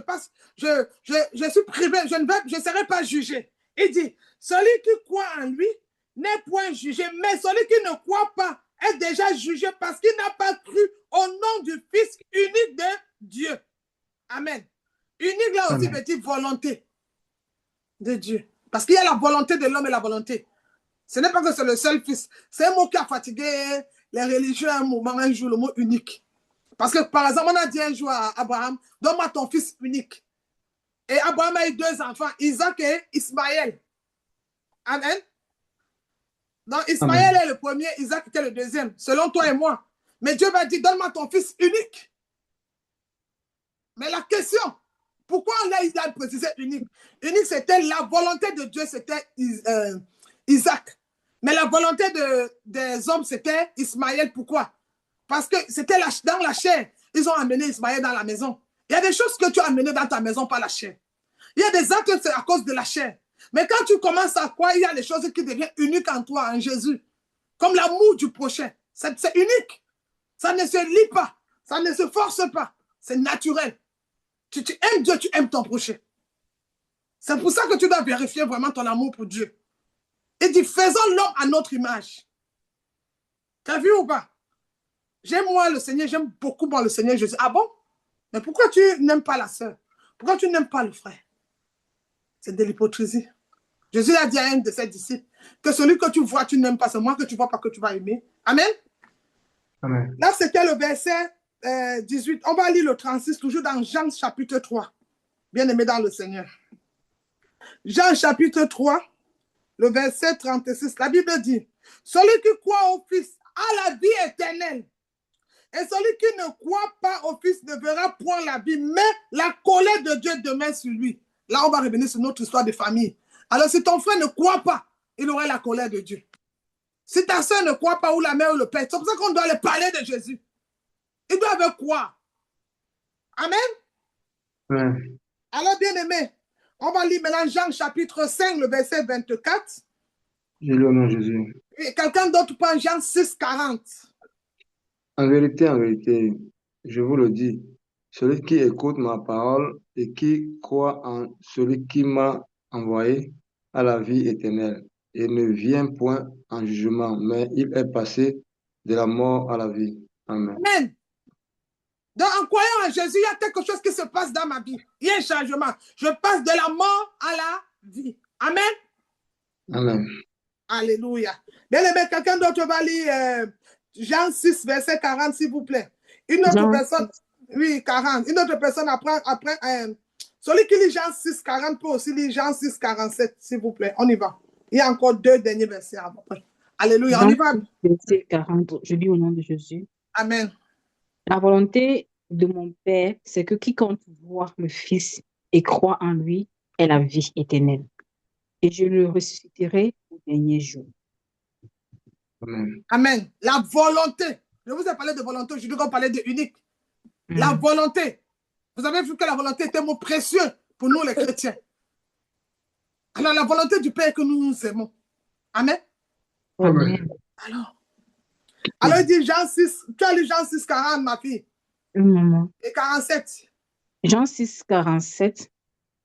je suis privé, je ne serai pas jugé. Il dit, celui qui croit en lui n'est point jugé, mais celui qui ne croit pas est déjà jugé parce qu'il n'a pas cru au nom du Fils unique de Dieu. Amen. Unique là aussi veut dire volonté de Dieu. Parce qu'il y a la volonté de l'homme et la volonté. Ce n'est pas que c'est le seul Fils. C'est un mot qui a fatigué les religieux à un moment, un jour, le mot unique. Parce que, par exemple, on a dit un jour à Abraham, donne-moi ton fils unique. Et Abraham a eu deux enfants, Isaac et Ismaël. Amen. Donc, Ismaël est le premier, Isaac était le deuxième, selon toi et moi. Mais Dieu va dire, donne-moi ton fils unique. Mais la question, pourquoi on a précisé unique? Unique, c'était la volonté de Dieu, c'était Isaac. Mais la volonté des hommes, c'était Ismaël. Pourquoi? Parce que c'était dans la chair. Ils ont amené Ismaël dans la maison. Il y a des choses que tu as amenées dans ta maison par la chair. Il y a des actes, c'est à cause de la chair. Mais quand tu commences à croire, il y a des choses qui deviennent uniques en toi, en Jésus. Comme l'amour du prochain. C'est unique. Ça ne se lie pas. Ça ne se force pas. C'est naturel. Tu aimes Dieu, tu aimes ton prochain. C'est pour ça que tu dois vérifier vraiment ton amour pour Dieu. Il dit, faisons l'homme à notre image. Tu as vu ou pas? J'aime moi le Seigneur, j'aime beaucoup moi le Seigneur Jésus. Ah bon? Mais pourquoi tu n'aimes pas la sœur? Pourquoi tu n'aimes pas le frère? C'est de l'hypocrisie. Jésus a dit à un de ses disciples que celui que tu vois, tu n'aimes pas, c'est moi que tu vois pas que tu vas aimer. Amen? Amen. Là, c'était le verset 18. On va lire le 36, toujours dans Jean chapitre 3. Bien-aimé dans le Seigneur. Jean chapitre 3, le verset 36. La Bible dit, celui qui croit au Fils a la vie éternelle. Et celui qui ne croit pas au Fils ne verra point la vie, mais la colère de Dieu demeure sur lui. Là, on va revenir sur notre histoire de famille. Alors, si ton frère ne croit pas, il aura la colère de Dieu. Si ta soeur ne croit pas, ou la mère ou le père, c'est pour ça qu'on doit leur parler de Jésus. Ils doivent croire. Amen. Amen. Alors, bien-aimé, on va lire maintenant Jean chapitre 5, le verset 24. Je lis au nom de Jésus. Et quelqu'un d'autre prend Jean 6, 40. En vérité, je vous le dis, celui qui écoute ma parole et qui croit en celui qui m'a envoyé a la vie éternelle et ne vient point en jugement, mais il est passé de la mort à la vie. Amen. Amen. Donc, en croyant en Jésus, il y a quelque chose qui se passe dans ma vie. Il y a un changement. Je passe de la mort à la vie. Amen. Amen. Alléluia. Bien aimé, quelqu'un d'autre va lire Jean 6, verset 40, s'il vous plaît. Une autre Jean personne, oui, 40. Une autre personne après celui qui lit Jean 6, 40 peut aussi lire Jean 6, 47, s'il vous plaît. On y va. Il y a encore 2 derniers versets après. Alléluia, on y Jean va. 6, verset 40, je lis au nom de Jésus. Amen. La volonté de mon Père, c'est que quiconque voit le Fils et croit en lui ait la vie éternelle. Et je le ressusciterai au dernier jour. Amen. Amen. La volonté. Je vous ai parlé de volonté, aujourd'hui on parlait de unique. La volonté. Vous avez vu que la volonté est un mot précieux pour nous les chrétiens. Alors la volonté du Père est que nous nous aimons. Amen. Amen. Alors il dit Jean 6, tu as lu Jean 6, 40, ma fille. Maman. Et 47. Jean 6, 47.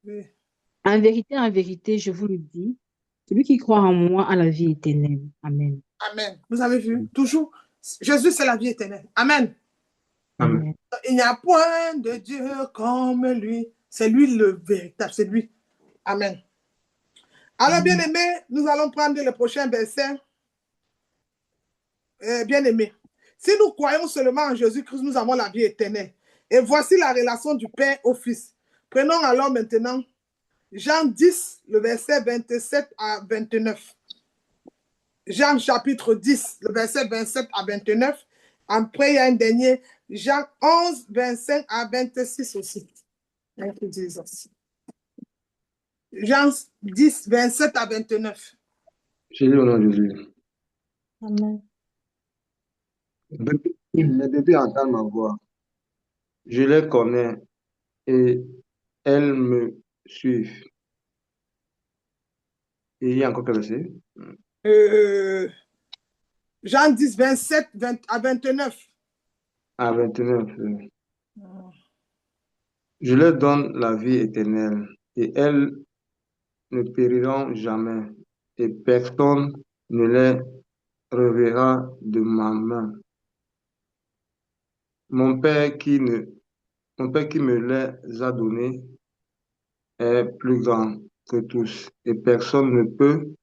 Oui. En vérité, je vous le dis, celui qui croit en moi a la vie éternelle. Amen. Amen. Vous avez vu, toujours, Jésus c'est la vie éternelle. Amen. Amen. Il n'y a point de Dieu comme lui. C'est lui le véritable, c'est lui. Amen. Alors, bien aimé, nous allons prendre le prochain verset. Bien aimé, si nous croyons seulement en Jésus-Christ, nous avons la vie éternelle. Et voici la relation du Père au Fils. Prenons alors maintenant Jean 10, le verset 27 à 29. Jean chapitre 10, le verset 27 à 29. Après, il y a un dernier, Jean 11, 25 à 26 aussi. Jean 10, 27 à 29. Je lis au nom de Jésus. Amen. Les bébés entendent ma voix. Je les connais et elles me suivent. Et il y a encore quel verset? Jean 10, 27 à 29. À 29. Je leur donne la vie éternelle et elles ne périront jamais et personne ne les reverra de ma main. Mon Père qui me les a donnés est plus grand que tous et personne ne peut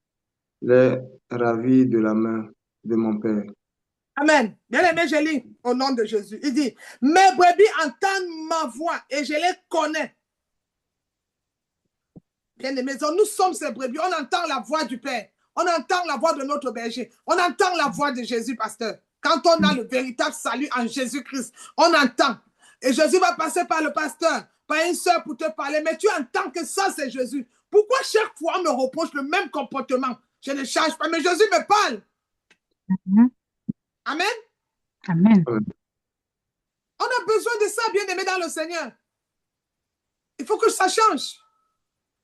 les ravir de la main de mon Père. Amen. Bien aimé, je lis au nom de Jésus. Il dit, mes brebis entendent ma voix et je les connais. Bien aimé, nous sommes ces brebis. On entend la voix du Père. On entend la voix de notre berger. On entend la voix de Jésus, pasteur. Quand on a le véritable salut en Jésus-Christ, on entend. Et Jésus va passer par le pasteur, par une soeur pour te parler. Mais tu entends que ça, c'est Jésus. Pourquoi chaque fois on me reproche le même comportement? Je ne change pas, mais Jésus me parle. Amen. Amen. On a besoin de ça, bien aimé dans le Seigneur. Il faut que ça change.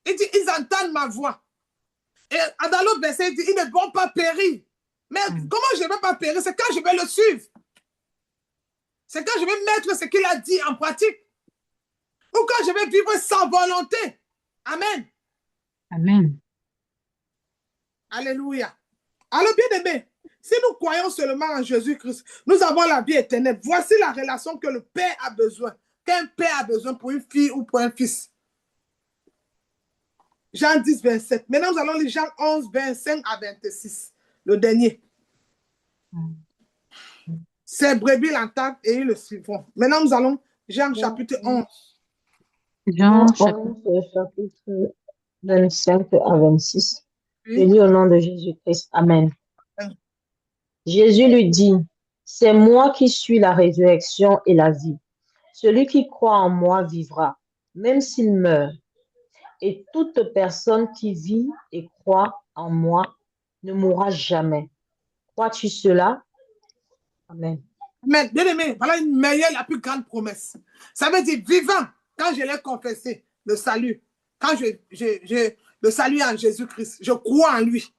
Il dit, ils entendent ma voix. Et dans l'autre verset, il dit, ils ne vont pas périr. Mais comment je ne vais pas périr? C'est quand je vais le suivre. C'est quand je vais mettre ce qu'il a dit en pratique. Ou quand je vais vivre sans volonté. Amen. Amen. Alléluia. Alors, bien aimé, si nous croyons seulement en Jésus-Christ, nous avons la vie éternelle. Voici la relation que le Père a besoin, qu'un Père a besoin pour une fille ou pour un fils. Jean 10, 27. Maintenant, nous allons lire Jean 11, 25 à 26. Le dernier. Ces brebis l'entendent et ils le suivront. Maintenant, nous allons Jean chapitre 11. Jean chapitre 25 à 26. Je lis au nom de Jésus-Christ. Amen. Jésus lui dit, c'est moi qui suis la résurrection et la vie. Celui qui croit en moi vivra, même s'il meurt. Et toute personne qui vit et croit en moi ne mourra jamais. Crois-tu cela? Amen. Mais bien aimé, voilà une meilleure, la plus grande promesse. Ça veut dire vivant, quand je l'ai confessé, le salut. Quand le salut en Jésus-Christ, je crois en lui.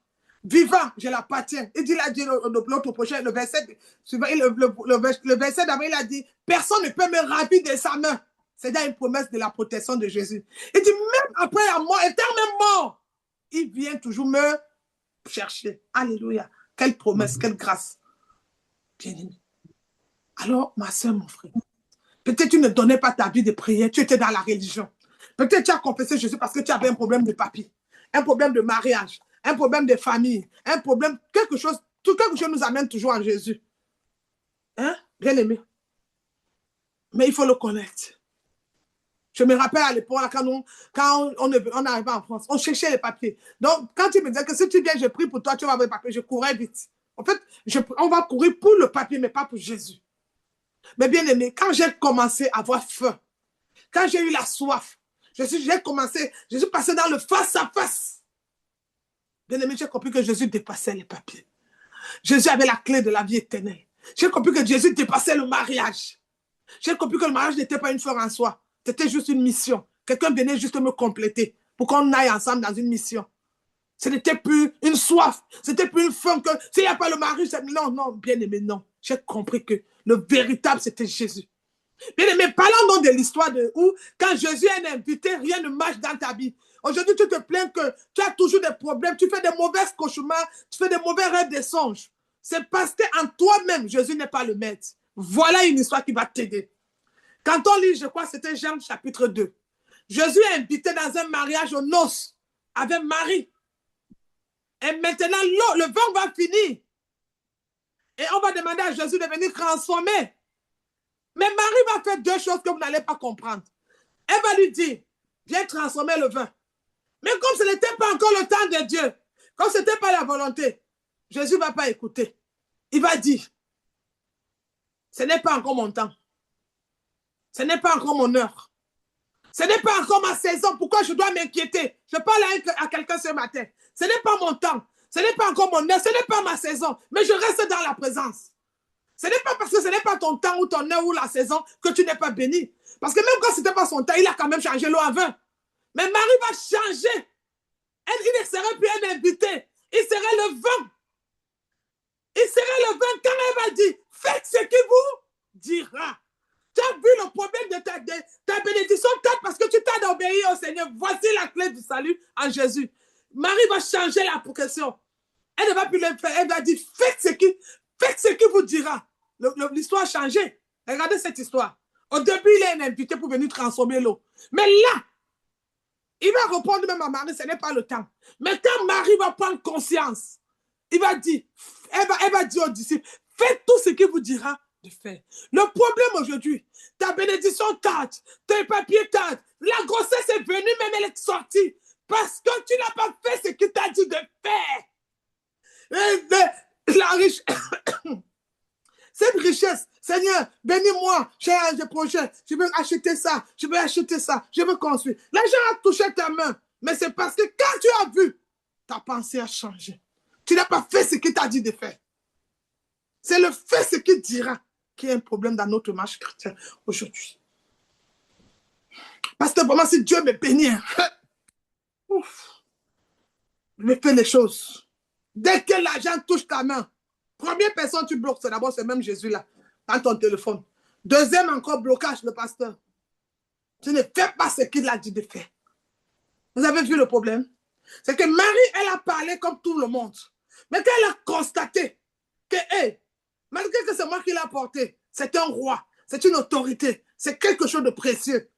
Vivant, je l'appartiens. Il dit, il a dit l'autre prochain, le verset le verset d'avant, il a dit, personne ne peut me ravir de sa main. C'est là une promesse de la protection de Jésus. Il dit, même après la mort, éternellement, il vient toujours me chercher. Alléluia. Quelle promesse, quelle grâce. Bien aimé. Alors, ma soeur, mon frère, Peut-être tu ne donnais pas ta vie de prière, tu étais dans la religion. Peut-être tu as confessé Jésus parce que tu avais un problème de papier, un problème de mariage, un problème de famille, un problème, quelque chose, tout quelque chose nous amène toujours en Jésus. Hein? Bien aimé. Mais il faut le connaître. Je me rappelle à l'époque, quand on arrivait en France, on cherchait les papiers. Donc, quand tu me disais que si tu viens, je prie pour toi, tu vas avoir les papiers, je courais vite. En fait, on va courir pour le papier, mais pas pour Jésus. Mais bien aimé, quand j'ai commencé à avoir faim, quand j'ai eu la soif, je suis passé dans le face à face. Bien aimé, j'ai compris que Jésus dépassait les papiers. Jésus avait la clé de la vie éternelle. J'ai compris que Jésus dépassait le mariage. J'ai compris que le mariage n'était pas une fin en soi. C'était juste une mission. Quelqu'un venait juste me compléter pour qu'on aille ensemble dans une mission. Ce n'était plus une soif. C'était plus une faim que s'il n'y a pas le mariage. Non, non, bien aimé, non. J'ai compris que le véritable, c'était Jésus. Bien aimé, parlons donc de l'histoire de où, quand Jésus est invité, rien ne marche dans ta vie. Aujourd'hui, tu te plains que tu as toujours des problèmes, tu fais des mauvais cauchemars, tu fais des mauvais rêves, des songes. C'est parce qu'en toi-même, Jésus n'est pas le maître. Voilà une histoire qui va t'aider. Quand on lit, je crois que c'était Jean chapitre 2. Jésus est invité dans un mariage aux noces avec Marie. Et maintenant, le vin va finir. Et on va demander à Jésus de venir transformer. Mais Marie va faire deux choses que vous n'allez pas comprendre. Elle va lui dire, viens transformer le vin. Mais comme ce n'était pas encore le temps de Dieu, comme ce n'était pas la volonté, Jésus ne va pas écouter. Il va dire, ce n'est pas encore mon temps. Ce n'est pas encore mon heure. Ce n'est pas encore ma saison. Pourquoi je dois m'inquiéter? Je parle à quelqu'un ce matin. Ce n'est pas mon temps. Ce n'est pas encore mon heure. Ce n'est pas ma saison. Mais je reste dans la présence. Ce n'est pas parce que ce n'est pas ton temps ou ton heure ou la saison que tu n'es pas béni. Parce que même quand ce n'était pas son temps, il a quand même changé l'eau à vin. Mais Marie va changer. Il ne serait plus un invité. Il serait le vin. Il serait le vin quand elle va dire, faites ce qu'il vous dira. Tu as vu le problème de ta bénédiction, parce que tu t'as d'obéir au Seigneur. Voici la clé du salut en Jésus. Marie va changer la progression. Elle ne va plus le faire. Elle va dire, faites ce qu'il vous dira. L'histoire a changé. Regardez cette histoire. Au début, il est invité pour venir transformer l'eau. Mais là, il va répondre même à Marie, ce n'est pas le temps. Mais quand Marie va prendre conscience, il va dire, elle va dire aux disciples, faites tout ce qu'il vous dira de faire. Le problème aujourd'hui, ta bénédiction tarde, tes papiers tardent, la grossesse est venue, même elle est sortie, parce que tu n'as pas fait ce qu'il t'a dit de faire. La richesse, cette richesse, Seigneur, bénis-moi, j'ai un projet, je veux acheter ça, je veux construire. L'argent a touché ta main, mais c'est parce que quand tu as vu, ta pensée a changé. Tu n'as pas fait ce qu'il t'a dit de faire. C'est le fait ce qu'il dira qui est un problème dans notre marche chrétienne aujourd'hui. Parce que vraiment, si Dieu me bénit, je fais les choses. Dès que l'argent touche ta main, première personne tu bloques, c'est d'abord ce même Jésus-là, dans ton téléphone. Deuxième encore blocage, le pasteur. Tu ne fais pas ce qu'il a dit de faire. Vous avez vu le problème? C'est que Marie, elle a parlé comme tout le monde. Mais quand elle a constaté que, malgré que c'est moi qui l'ai porté, c'est un roi, c'est une autorité, c'est quelque chose de précieux.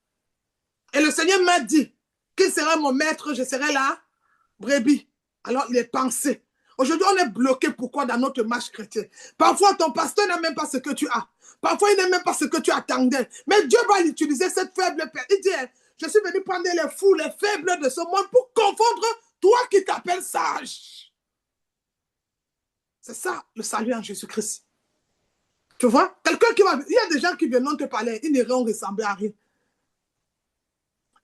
Et le Seigneur m'a dit qu'il sera mon maître, je serai la brebis. Alors il est pensé. Aujourd'hui, on est bloqué. Pourquoi dans notre marche chrétienne? Parfois, ton pasteur n'a même pas ce que tu as. Parfois, il n'a même pas ce que tu attendais. Mais Dieu va l'utiliser, cette faible personne. Il dit, je suis venu prendre les fous, les faibles de ce monde pour confondre toi qui t'appelles sage. C'est ça, le salut en Jésus-Christ. Tu vois? Quelqu'un qui va... Il y a des gens qui viennent te parler, ils n'iront ressembler à rien.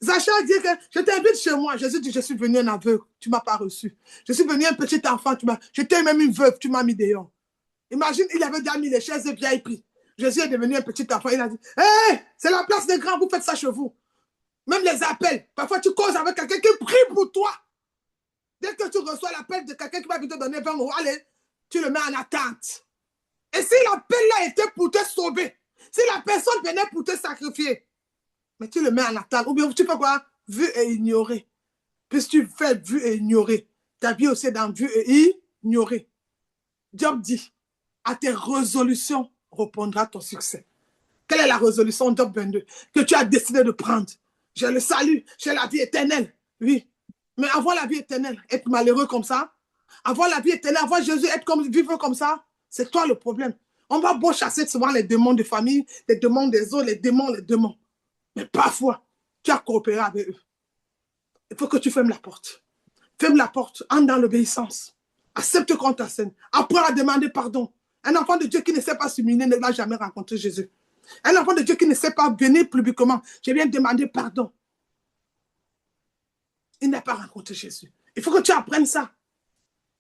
Zacha dit que je t'invite chez moi. Jésus dit, je suis venu un aveugle, tu ne m'as pas reçu. Je suis venu un petit enfant, j'étais même une veuve, tu m'as mis dehors. Imagine, il avait déjà mis les chaises VIP. Jésus est devenu un petit enfant, il a dit, hé, c'est la place des grands, vous faites ça chez vous. Même les appels, parfois tu causes avec quelqu'un qui prie pour toi. Dès que tu reçois l'appel de quelqu'un qui va te donner 20 €, allez, tu le mets en attente. Et si l'appel-là était pour te sauver, si la personne venait pour te sacrifier, mais tu le mets en attente. Ou bien tu fais quoi? Vu et ignoré. Puisque tu fais vu et ignoré, ta vie aussi est dans vu et ignoré. Job dit, à tes résolutions répondra ton succès. Quelle est la résolution Job 22 que tu as décidé de prendre? J'ai le salut, j'ai la vie éternelle. Oui. Mais avoir la vie éternelle, être malheureux comme ça, avoir la vie éternelle, avoir Jésus, vivre comme ça, c'est toi le problème. On va beau chasser souvent les démons de famille, les démons des autres, les démons. Mais parfois, tu as coopéré avec eux. Il faut que tu fermes la porte. Ferme la porte, entre dans l'obéissance. Accepte qu'on t'assène. Apprends à demander pardon. Un enfant de Dieu qui ne sait pas s'humilier ne va jamais rencontrer Jésus. Un enfant de Dieu qui ne sait pas venir publiquement, je viens demander pardon. Il n'a pas rencontré Jésus. Il faut que tu apprennes ça.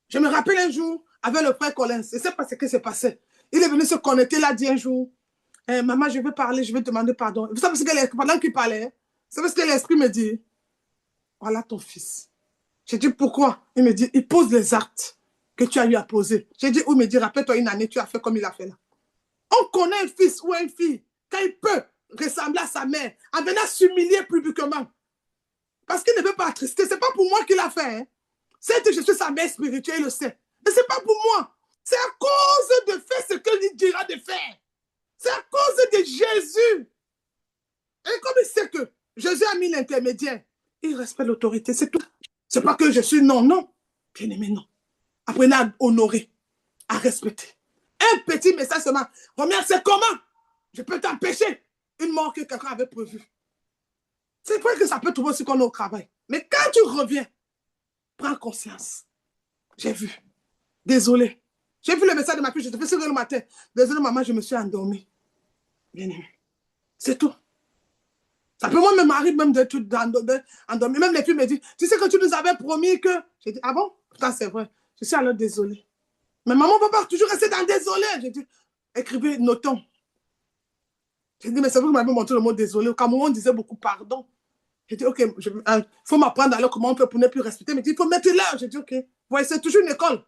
Je me rappelle un jour, avec le frère Collins, je ne sais pas ce qui s'est passé. Il est venu se connecter, il a dit un jour, maman, je veux parler, je veux demander pardon. Vous savez ce que pendant qu'il parlait, vous savez ce que l'esprit me dit? Voilà ton fils. J'ai dit, pourquoi? Il me dit, il pose les actes que tu as eu à poser. J'ai dit, il me dit, rappelle-toi une année, tu as fait comme il a fait là. On connaît un fils ou une fille, quand il peut ressembler à sa mère, en venant s'humilier publiquement. Parce qu'il ne veut pas attrister. Ce n'est pas pour moi qu'il a fait. Hein. C'est que je suis sa mère spirituelle, il le sait. Mais ce n'est pas pour moi. C'est à cause de faire ce qu'il dira de faire. C'est à cause de Jésus. Et comme il sait que Jésus a mis l'intermédiaire, il respecte l'autorité, c'est tout. Ce n'est pas que je suis non. Bien aimé, non. Apprenez à honorer, à respecter. Un petit message seulement. Romain, c'est comment je peux t'empêcher une mort que quelqu'un avait prévue. C'est vrai que ça peut trouver aussi qu'on est au travail. Mais quand tu reviens, prends conscience. J'ai vu. Désolé. J'ai vu le message de ma fille, je te fais sourire le matin. Désolé, maman, je me suis endormie. Bien aimé. C'est tout. Ça peut, moi, me m'arrive même d'être endormie. Même les filles me disent, tu sais que tu nous avais promis que... J'ai dit, ah bon? Putain, c'est vrai. Je suis alors désolée. Mais maman, papa, toujours rester dans désolé. J'ai dit, écrivez, notons. J'ai dit, mais c'est vrai que vous m'avez montré le mot désolé. Au Cameroun, on disait beaucoup pardon. J'ai dit, ok, il faut m'apprendre alors comment on peut pour ne plus respecter. Mais il faut mettre l'heure. J'ai dit, ok. Vous voyez, c'est toujours une école.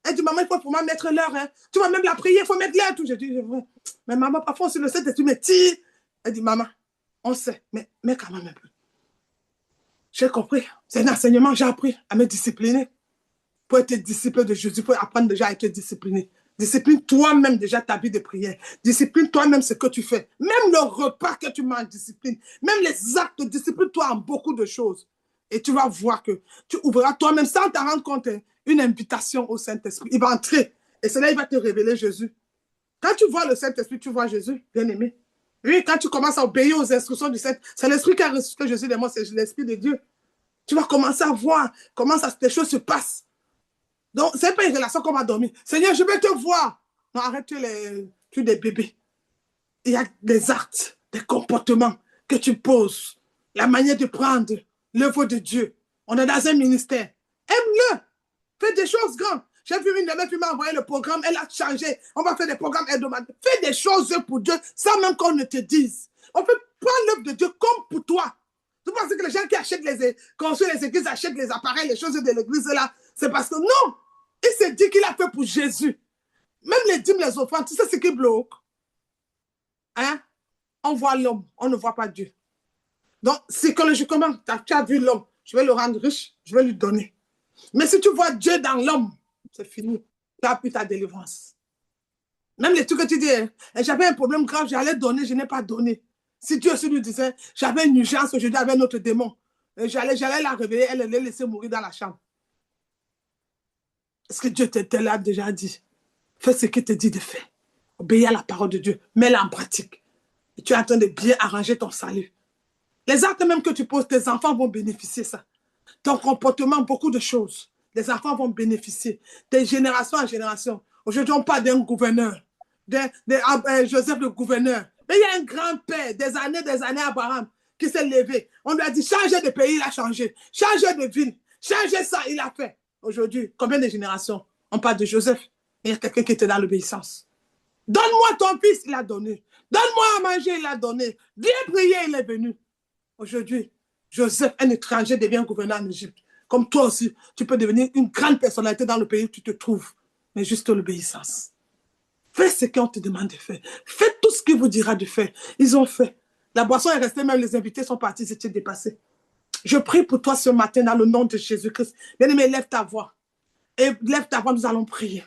Elle dit, maman, il faut pour moi mettre l'heure. Hein. Tu vas même la prier, il faut mettre l'heure. J'ai dit, mais maman, parfois, on se le sait, tu me tires. Elle dit, maman, on sait, mais quand même un peu. J'ai compris. C'est un enseignement, j'ai appris à me discipliner. Pour être disciple de Jésus, il faut apprendre déjà à être discipliné. Discipline toi-même déjà ta vie de prière. Discipline toi-même ce que tu fais. Même le repas que tu manges, discipline. Même les actes, discipline-toi en beaucoup de choses. Et tu vas voir que tu ouvriras toi-même sans te rendre compte une invitation au Saint-Esprit. Il va entrer et c'est là il va te révéler Jésus. Quand tu vois le Saint-Esprit, tu vois Jésus, bien-aimé. Oui, quand tu commences à obéir aux instructions du Saint, c'est l'Esprit qui a ressuscité Jésus de moi, c'est l'Esprit de Dieu. Tu vas commencer à voir comment les choses se passent. Donc, ce n'est pas une relation qu'on va dormir. Seigneur, je vais te voir. Non, arrête, tu es des bébés. Il y a des actes, des comportements que tu poses, la manière de prendre l'œuvre de Dieu. On est dans un ministère. Aime-le. Fais des choses grandes. J'ai vu une dame qui m'a envoyé le programme, elle a changé. On va faire des programmes hebdomadaires. Fais des choses pour Dieu sans même qu'on ne te dise. On peut prendre l'œuvre de Dieu comme pour toi. Tu penses que les gens qui achètent construisent les églises, achètent les appareils, les choses de l'église là, c'est parce que non. Il s'est dit qu'il a fait pour Jésus. Même les dîmes, les offrandes, tu sais ce qui bloque? Hein? On voit l'homme, on ne voit pas Dieu. Donc, psychologiquement, tu as vu l'homme, je vais le rendre riche, je vais lui donner. Mais si tu vois Dieu dans l'homme, c'est fini. Tu as plus ta délivrance. Même les trucs que tu dis, j'avais un problème grave, j'allais donner, je n'ai pas donné. Si Dieu aussi lui disait, j'avais une urgence aujourd'hui avec notre démon, j'allais la réveiller, elle allait laisser mourir dans la chambre. Est-ce que Dieu te l'a déjà dit? Fais ce qu'il te dit de faire. Obéis à la parole de Dieu. Mets-la en pratique. Et tu es en train de bien arranger ton salut. Les actes même que tu poses, tes enfants vont bénéficier de ça. Ton comportement, beaucoup de choses. Les enfants vont bénéficier. De génération en génération. Aujourd'hui, on parle d'un gouverneur. Joseph le gouverneur. Mais il y a un grand-père, des années Abraham, qui s'est levé. On lui a dit, changez de pays, il a changé. Changez de ville. Changez ça, il a fait. Aujourd'hui, combien de générations? On parle de Joseph. Il y a quelqu'un qui était dans l'obéissance. Donne-moi ton fils, il a donné. Donne-moi à manger, il a donné. Viens prier, il est venu. Aujourd'hui, Joseph, un étranger, devient gouverneur en Égypte. Comme toi aussi, tu peux devenir une grande personnalité dans le pays où tu te trouves. Mais juste l'obéissance. Fais ce qu'on te demande de faire. Fais tout ce qu'il vous dira de faire. Ils ont fait. La boisson est restée, même les invités sont partis, c'était dépassé. Je prie pour toi ce matin dans le nom de Jésus-Christ. Bien-aimé, lève ta voix. Et lève ta voix, nous allons prier.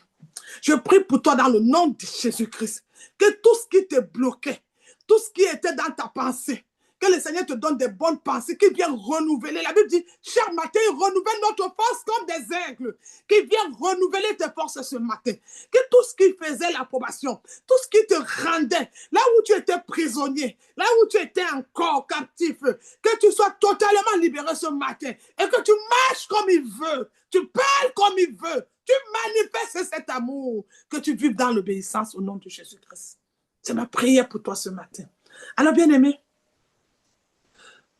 Je prie pour toi dans le nom de Jésus-Christ. Que tout ce qui te bloquait, tout ce qui était dans ta pensée. Que le Seigneur te donne des bonnes pensées qui viennent renouveler. La Bible dit, chaque matin, il renouvelle notre force comme des aigles, qui viennent renouveler tes forces ce matin. Que tout ce qui faisait l'approbation, tout ce qui te rendait, là où tu étais prisonnier, là où tu étais encore captif, que tu sois totalement libéré ce matin et que tu marches comme il veut, tu parles comme il veut, tu manifestes cet amour, que tu vives dans l'obéissance au nom de Jésus-Christ. C'est ma prière pour toi ce matin. Alors, bien-aimé,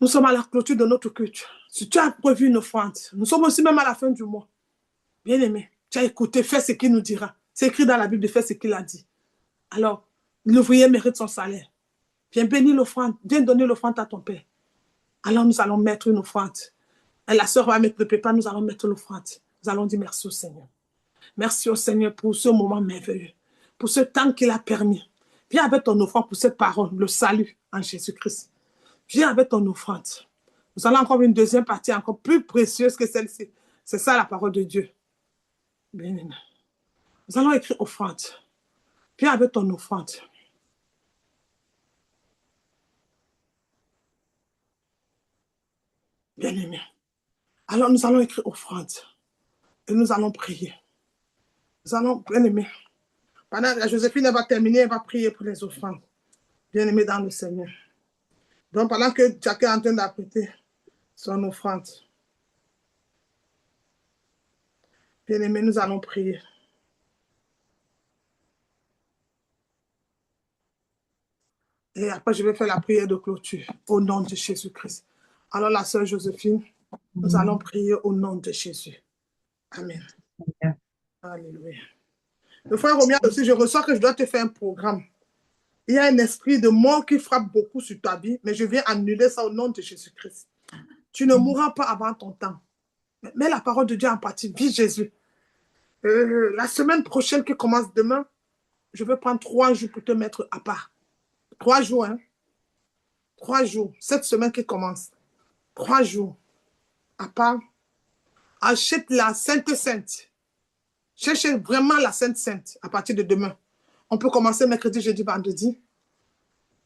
nous sommes à la clôture de notre culte. Si tu as prévu une offrande, nous sommes aussi même à la fin du mois. Bien-aimé, tu as écouté, fais ce qu'il nous dira. C'est écrit dans la Bible de faire ce qu'il a dit. Alors, l'ouvrier mérite son salaire. Viens bénir l'offrande, viens donner l'offrande à ton Père. Alors, nous allons mettre une offrande. Et la sœur va mettre le pépa, nous allons mettre l'offrande. Nous allons dire merci au Seigneur. Merci au Seigneur pour ce moment merveilleux, pour ce temps qu'il a permis. Viens avec ton offrande pour cette parole, le salut en Jésus-Christ. Viens avec ton offrande. Nous allons encore une deuxième partie encore plus précieuse que celle-ci. C'est ça la parole de Dieu. Bien aimé. Nous allons écrire offrande. Viens avec ton offrande. Bien aimé. Alors nous allons écrire offrande. Et nous allons prier. Nous allons, bien aimé. Pendant que Joséphine va terminer, elle va prier pour les offrandes. Bien aimé dans le Seigneur. Donc pendant que chacun est en train d'apprêter son offrande. Bien aimé, nous allons prier. Et après, je vais faire la prière de clôture au nom de Jésus-Christ. Alors, la sœur Joséphine, nous allons prier au nom de Jésus. Amen. Alléluia. Le frère Romian aussi, je ressens que je dois te faire un programme. Il y a un esprit de mort qui frappe beaucoup sur ta vie, mais je viens annuler ça au nom de Jésus-Christ. Tu ne mourras pas avant ton temps. Mets la parole de Dieu en pratique. Vis Jésus. La semaine prochaine qui commence demain, je vais prendre 3 jours pour te mettre à part. 3 jours, hein? 3 jours. Cette semaine qui commence. 3 jours. À part. Achète la Sainte. Cherchez vraiment la Sainte à partir de demain. On peut commencer mercredi, jeudi, vendredi.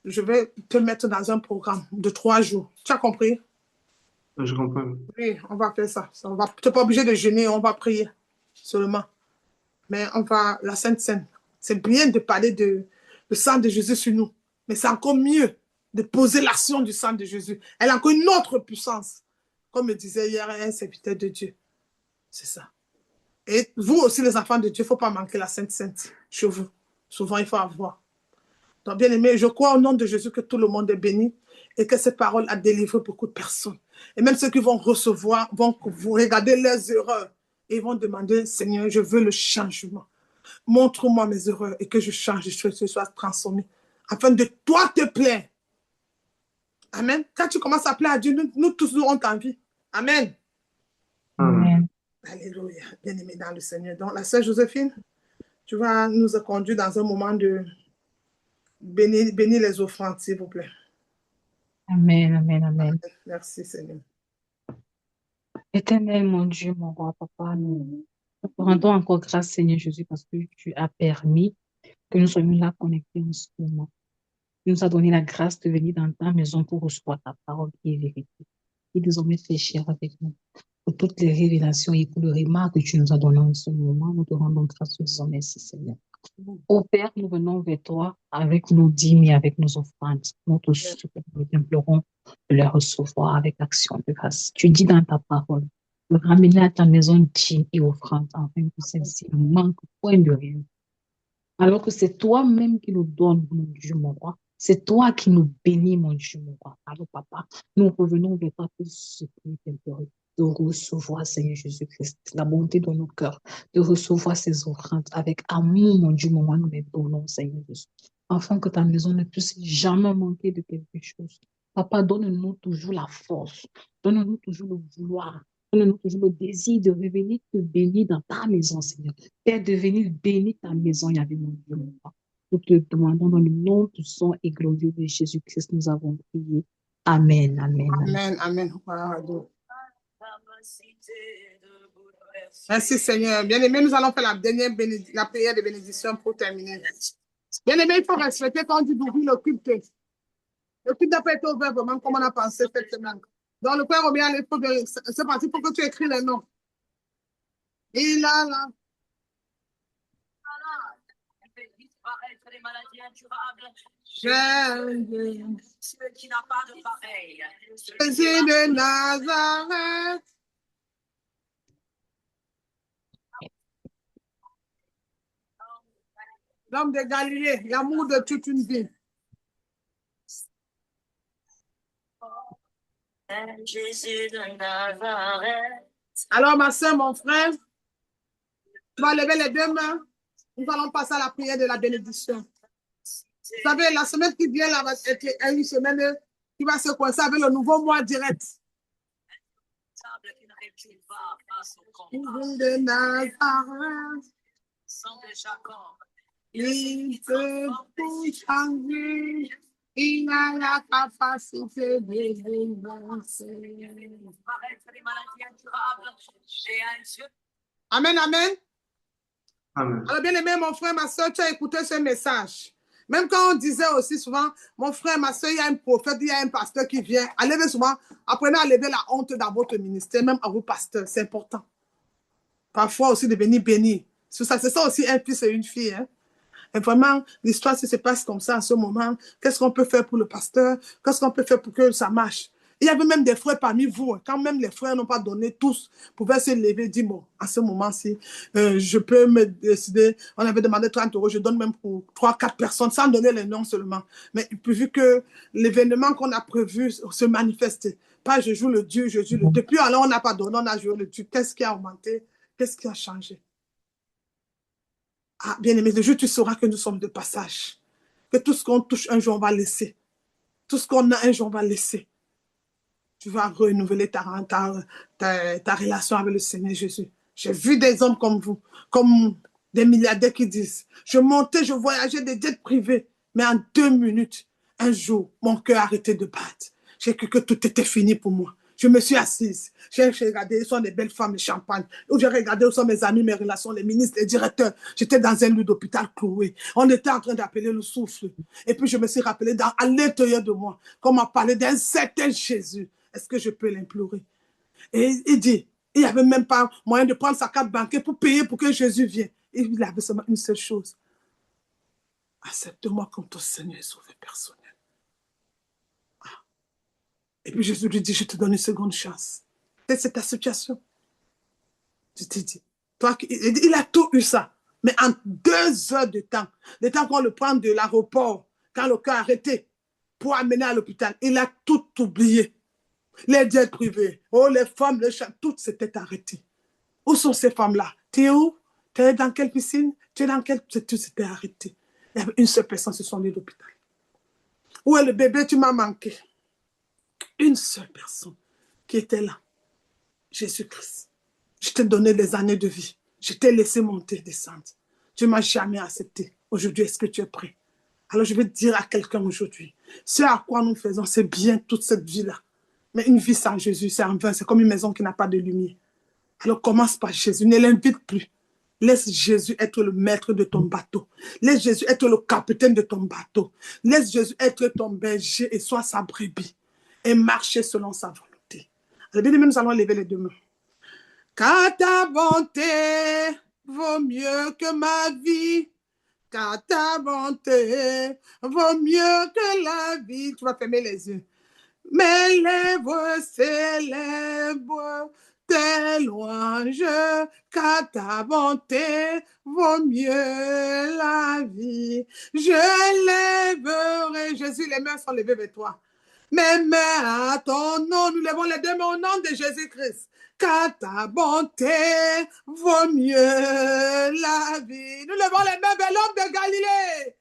Je vais te mettre dans un programme de 3 jours. Tu as compris? Je comprends. Oui, on va faire ça. Tu n'es pas obligé de jeûner, on va prier seulement. Mais on va, la Sainte. C'est bien de parler de sang de Jésus sur nous. Mais c'est encore mieux de poser l'action du sang de Jésus. Elle a encore une autre puissance. Comme me disait hier un serviteur de Dieu. C'est ça. Et vous aussi, les enfants de Dieu, il ne faut pas manquer la Sainte chez vous. Souvent, il faut avoir. Donc, bien aimé, je crois au nom de Jésus que tout le monde est béni et que cette parole a délivré beaucoup de personnes. Et même ceux qui vont recevoir, vont vous regarder leurs erreurs et vont demander, Seigneur, je veux le changement. Montre-moi mes erreurs et que je change, que je sois transformé, afin de toi te plaire. Amen. Quand tu commences à plaire à Dieu, nous tous, nous, on t'envie. Amen. Amen. Alléluia. Bien-aimé dans le Seigneur. Donc, la sœur Joséphine, tu vas nous conduire dans un moment de bénir les offrandes, s'il vous plaît. Amen, amen, amen. Merci, Seigneur. Éternel, mon Dieu, mon roi, papa, nous rendons encore grâce, Seigneur Jésus, parce que tu as permis que nous soyons là connectés en ce moment. Tu nous as donné la grâce de venir dans ta maison pour recevoir ta parole qui est vérité. Et désormais, fais cher avec nous. Pour toutes les révélations et pour le remarque que tu nous as donné en ce moment, nous te rendons grâce, nous disons merci, Seigneur. Ô Père, nous venons vers toi avec nos dîmes et avec nos offrandes. Nous te supplions, nous t'implorons de les recevoir avec action de grâce. Tu dis dans ta parole de ramener à ta maison dîmes et offrandes afin que celle-ci ne manque point de rien. Alors que c'est toi-même qui nous donnes, mon Dieu, mon roi. C'est toi qui nous bénis, mon Dieu, mon roi. Alors, papa, nous revenons vers toi pour ce qui est impérieux, de recevoir, Seigneur Jésus-Christ, la bonté dans nos cœurs, de recevoir ces offrandes avec amour, mon Dieu, mon roi, nous les donnons, Seigneur Jésus. Afin que ta maison ne puisse jamais manquer de quelque chose. Papa, donne-nous toujours la force. Donne-nous toujours le vouloir. Donne-nous toujours le désir de revenir te bénir dans ta maison, Seigneur. Père, de venir bénir ta maison, Yahvé, mon Dieu, mon roi. Nous te demandons dans le nom puissant et glorieux de Jésus-Christ, nous avons prié. Amen, amen, amen. Amen, amen. Merci, Seigneur. Bien-aimé, nous allons faire la prière de bénédiction pour terminer. Bien-aimé, il faut respecter quand tu ouvres le culte. Le truc n'a pas été ouvert vraiment comme on a pensé cette semaine. Donc, le père Robert, c'est parti pour que tu écris les noms. Il a là. Jésus de Nazareth. L'homme de Galilée, l'amour de toute une vie. Jésus de Nazareth. Alors, ma soeur, mon frère, tu vas lever les deux mains. Nous allons passer à la prière de la bénédiction. Vous savez, la semaine qui vient, là, va être une semaine qui va se coincer avec le nouveau mois direct. De Nazareth. Il peut tout changer. Il a la capacité de dénoncer. Amen, amen. Amen. Alors, bien aimé, mon frère, ma soeur, tu as écouté ce message. Même quand on disait aussi souvent, mon frère, ma soeur, il y a un prophète, il y a un pasteur qui vient. Enlevez souvent, apprenez à lever la honte dans votre ministère, même à vos pasteurs, c'est important. Parfois aussi de venir bénir. C'est ça aussi un fils et une fille. Hein? Et vraiment, l'histoire, si se passe comme ça en ce moment, qu'est-ce qu'on peut faire pour le pasteur? Qu'est-ce qu'on peut faire pour que ça marche? Il y avait même des frères parmi vous. Quand même les frères n'ont pas donné, tous pouvaient se lever et dire, bon, à ce moment-ci, je peux me décider. On avait demandé 30 €, je donne même pour 3, 4 personnes, sans donner les noms seulement. Mais vu que l'événement qu'on a prévu se manifeste, pas je joue le Dieu, je joue le Dieu. Depuis alors, on n'a pas donné, on a joué le Dieu. Qu'est-ce qui a augmenté? Qu'est-ce qui a changé? Ah, bien-aimé, le jour tu sauras que nous sommes de passage. Que tout ce qu'on touche, un jour, on va laisser. Tout ce qu'on a, un jour, on va laisser. Tu vas renouveler ta relation avec le Seigneur Jésus. J'ai vu des hommes comme vous, comme des milliardaires qui disent, je montais, je voyageais des jets privés, mais en 2 minutes, un jour, mon cœur a arrêté de battre. J'ai cru que tout était fini pour moi. Je me suis assise. J'ai regardé où sont les belles femmes, les champagnes. Où j'ai regardé où sont mes amis, mes relations, les ministres, les directeurs. J'étais dans un lit d'hôpital cloué. On était en train d'appeler le souffle. Et puis je me suis rappelé à l'intérieur de moi qu'on m'a parlé d'un certain Jésus. Est-ce que je peux l'implorer? Et il dit, il n'y avait même pas moyen de prendre sa carte bancaire pour payer pour que Jésus vienne. Il avait seulement une seule chose. Accepte-moi comme ton Seigneur et Sauveur personnel. Et puis Jésus lui dit, je te donne une seconde chance. C'est ta situation. Je te dis. Toi, il a tout eu ça. Mais en 2 heures de temps, le temps qu'on le prend de l'aéroport, quand le cœur a arrêté, pour amener à l'hôpital, il a tout oublié. Les jets privés, oh, les femmes, les chats, toutes s'étaient arrêtées. Où sont ces femmes-là? Tu es où? Tu es dans quelle piscine? Tu es dans quelle... Tout s'était arrêté. Il y avait une seule personne sur son lit d'hôpital. Où est le bébé? Tu m'as manqué. Une seule personne qui était là. Jésus-Christ. Je t'ai donné des années de vie. Je t'ai laissé monter, descendre. Tu ne m'as jamais accepté. Aujourd'hui, est-ce que tu es prêt? Alors, je vais dire à quelqu'un aujourd'hui, ce à quoi nous faisons, c'est bien toute cette vie-là. Mais une vie sans Jésus, c'est en vain. C'est comme une maison qui n'a pas de lumière. Alors, commence par Jésus. Ne l'invite plus. Laisse Jésus être le maître de ton bateau. Laisse Jésus être le capitaine de ton bateau. Laisse Jésus être ton berger et sois sa brebis. Et marcher selon sa volonté. Alors, bien aimé, nous allons lever les deux mains. Car ta bonté vaut mieux que ma vie. Car ta bonté vaut mieux que la vie. Tu vas fermer les yeux. Mes lèvres célèbrent tes louanges, car ta bonté vaut mieux la vie. Je lèverai, Jésus, les mains sont levées vers toi. Mes mains à ton nom, nous levons les deux mains au nom de Jésus-Christ. Car ta bonté vaut mieux la vie. Nous levons les mains vers l'homme de Galilée.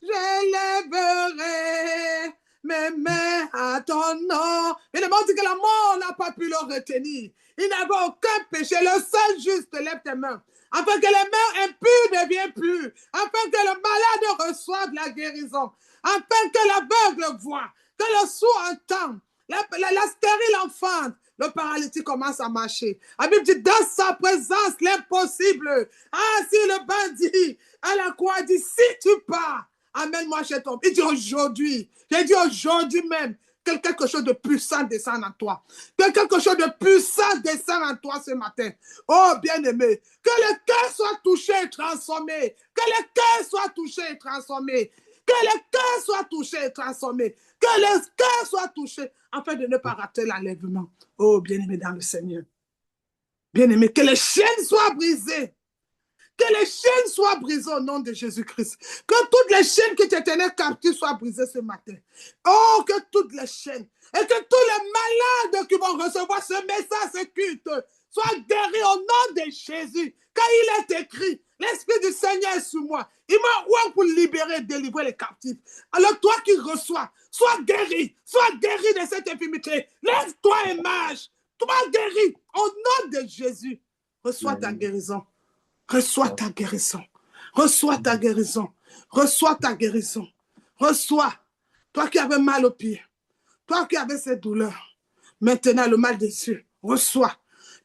Je lèverai mes mains à ton nom. Et le monde dit que la mort n'a pas pu le retenir. Il n'avait aucun péché. Le seul juste lève tes mains. Afin que les mains impures ne viennent plus. Afin que le malade reçoive la guérison. Afin que l'aveugle voie. Que le sourd entende. La stérile enfante. Le paralytique commence à marcher. La Bible dit, dans sa présence, l'impossible. Ah, si le bandit à la croix dit, si tu pars, Amène-moi chez toi. Il dit aujourd'hui. J'ai dit aujourd'hui même. Que quelque chose de puissant descende en toi. Que quelque chose de puissant descende en toi ce matin. Oh, bien-aimé. Que le cœur soit touché et transformé. Que le cœur soit touché et transformé. Que le cœur soit touché et transformé. Que le cœur soit touché afin de ne pas rater l'enlèvement. Oh, bien-aimé dans le Seigneur. Bien-aimé, que les chaînes soient brisées. Que les chaînes soient brisées au nom de Jésus-Christ. Que toutes les chaînes qui te tenaient captives soient brisées ce matin. Oh, que toutes les chaînes et que tous les malades qui vont recevoir ce message, ce culte, soient guéris au nom de Jésus. Car il est écrit, l'Esprit du Seigneur est sur moi. Il m'a oint pour libérer et délivrer les captifs. Alors toi qui reçois, sois guéri de cette infirmité. Lève-toi et marche. Toi guéri au nom de Jésus. Reçois ta guérison. Reçois ta guérison. Reçois ta guérison. Reçois ta guérison. Reçois. Toi qui avais mal au pied. Toi qui avais ces douleurs. Maintenant, le mal des cieux. Reçois.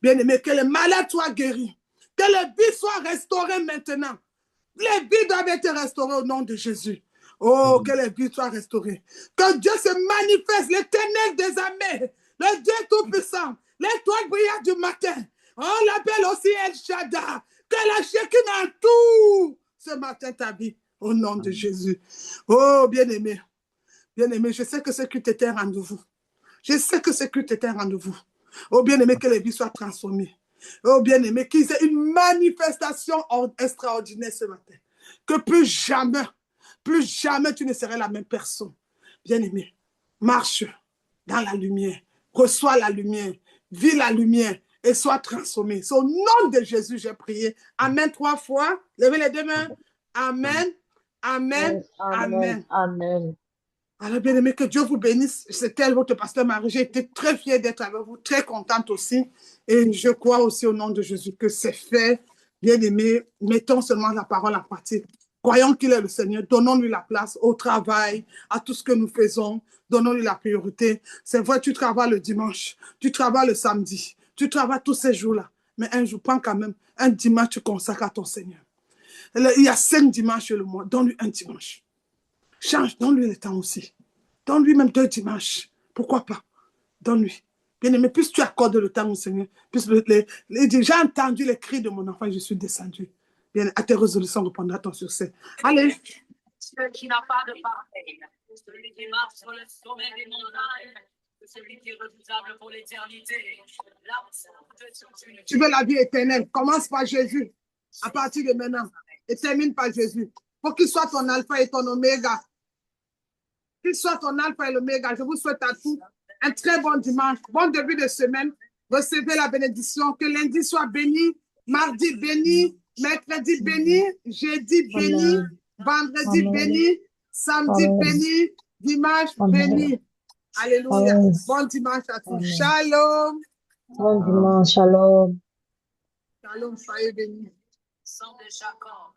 Bien-aimé, que les malades soient guéris. Que les vies soient restaurées maintenant. Les vies doivent être restaurées au nom de Jésus. Oh, que les vies soient restaurées. Que Dieu se manifeste, l'éternel des armées, le Dieu tout-puissant, l'étoile brillante du matin. On l'appelle aussi El Shaddai. Que la Shekinah entoure ce matin ta vie au nom de Jésus. Oh, bien-aimé, bien-aimé, je sais que ce culte était un rendez-vous. Je sais que ce culte était un rendez-vous. Oh, bien-aimé, que les vies soient transformées. Oh, bien-aimé, qu'ils aient une manifestation extraordinaire ce matin. Que plus jamais tu ne serais la même personne. Bien-aimé, marche dans la lumière. Reçois la lumière. Vis la lumière. Et sois transformé. C'est au nom de Jésus, j'ai prié. Amen 3 fois. Levez les deux mains. Amen. Amen. Amen. Amen. Alors, bien aimé, que Dieu vous bénisse. C'était votre pasteur Marie. J'ai été très fière d'être avec vous, très contente aussi. Et je crois aussi au nom de Jésus que c'est fait. Bien aimé, mettons seulement la parole en pratique. Croyons qu'il est le Seigneur. Donnons-lui la place au travail, à tout ce que nous faisons. Donnons-lui la priorité. C'est vrai, tu travailles le dimanche, tu travailles le samedi, tu travailles tous ces jours-là. Mais un jour, prends quand même un dimanche, tu consacres à ton Seigneur. Il y a 5 dimanches le mois. Donne-lui un dimanche. Change, donne-lui le temps aussi. Donne-lui même 2 dimanches. Pourquoi pas? Donne-lui. Bien-aimé, plus tu accordes le temps au Seigneur, plus j'ai entendu les cris de mon enfant, je suis descendu. Bien, à tes résolutions, répondra ton succès. Allez. Celui qui n'a pas de pareil, celui qui marche sur le sommet des montagnes, celui qui est redoutable pour l'éternité. Tu veux la vie éternelle, commence par Jésus, à partir de maintenant, et termine par Jésus. Pour qu'il soit ton alpha et ton oméga. Qu'il soit ton alpha et l'oméga. Je vous souhaite à tous un très bon dimanche, bon début de semaine. Recevez la bénédiction. Que lundi soit béni, mardi béni, mercredi béni, jeudi béni, vendredi béni, samedi béni, dimanche béni. Alléluia. Bon dimanche à tous. Shalom. Bon dimanche, shalom. Shalom, soyez bénis. Sang de Jacob.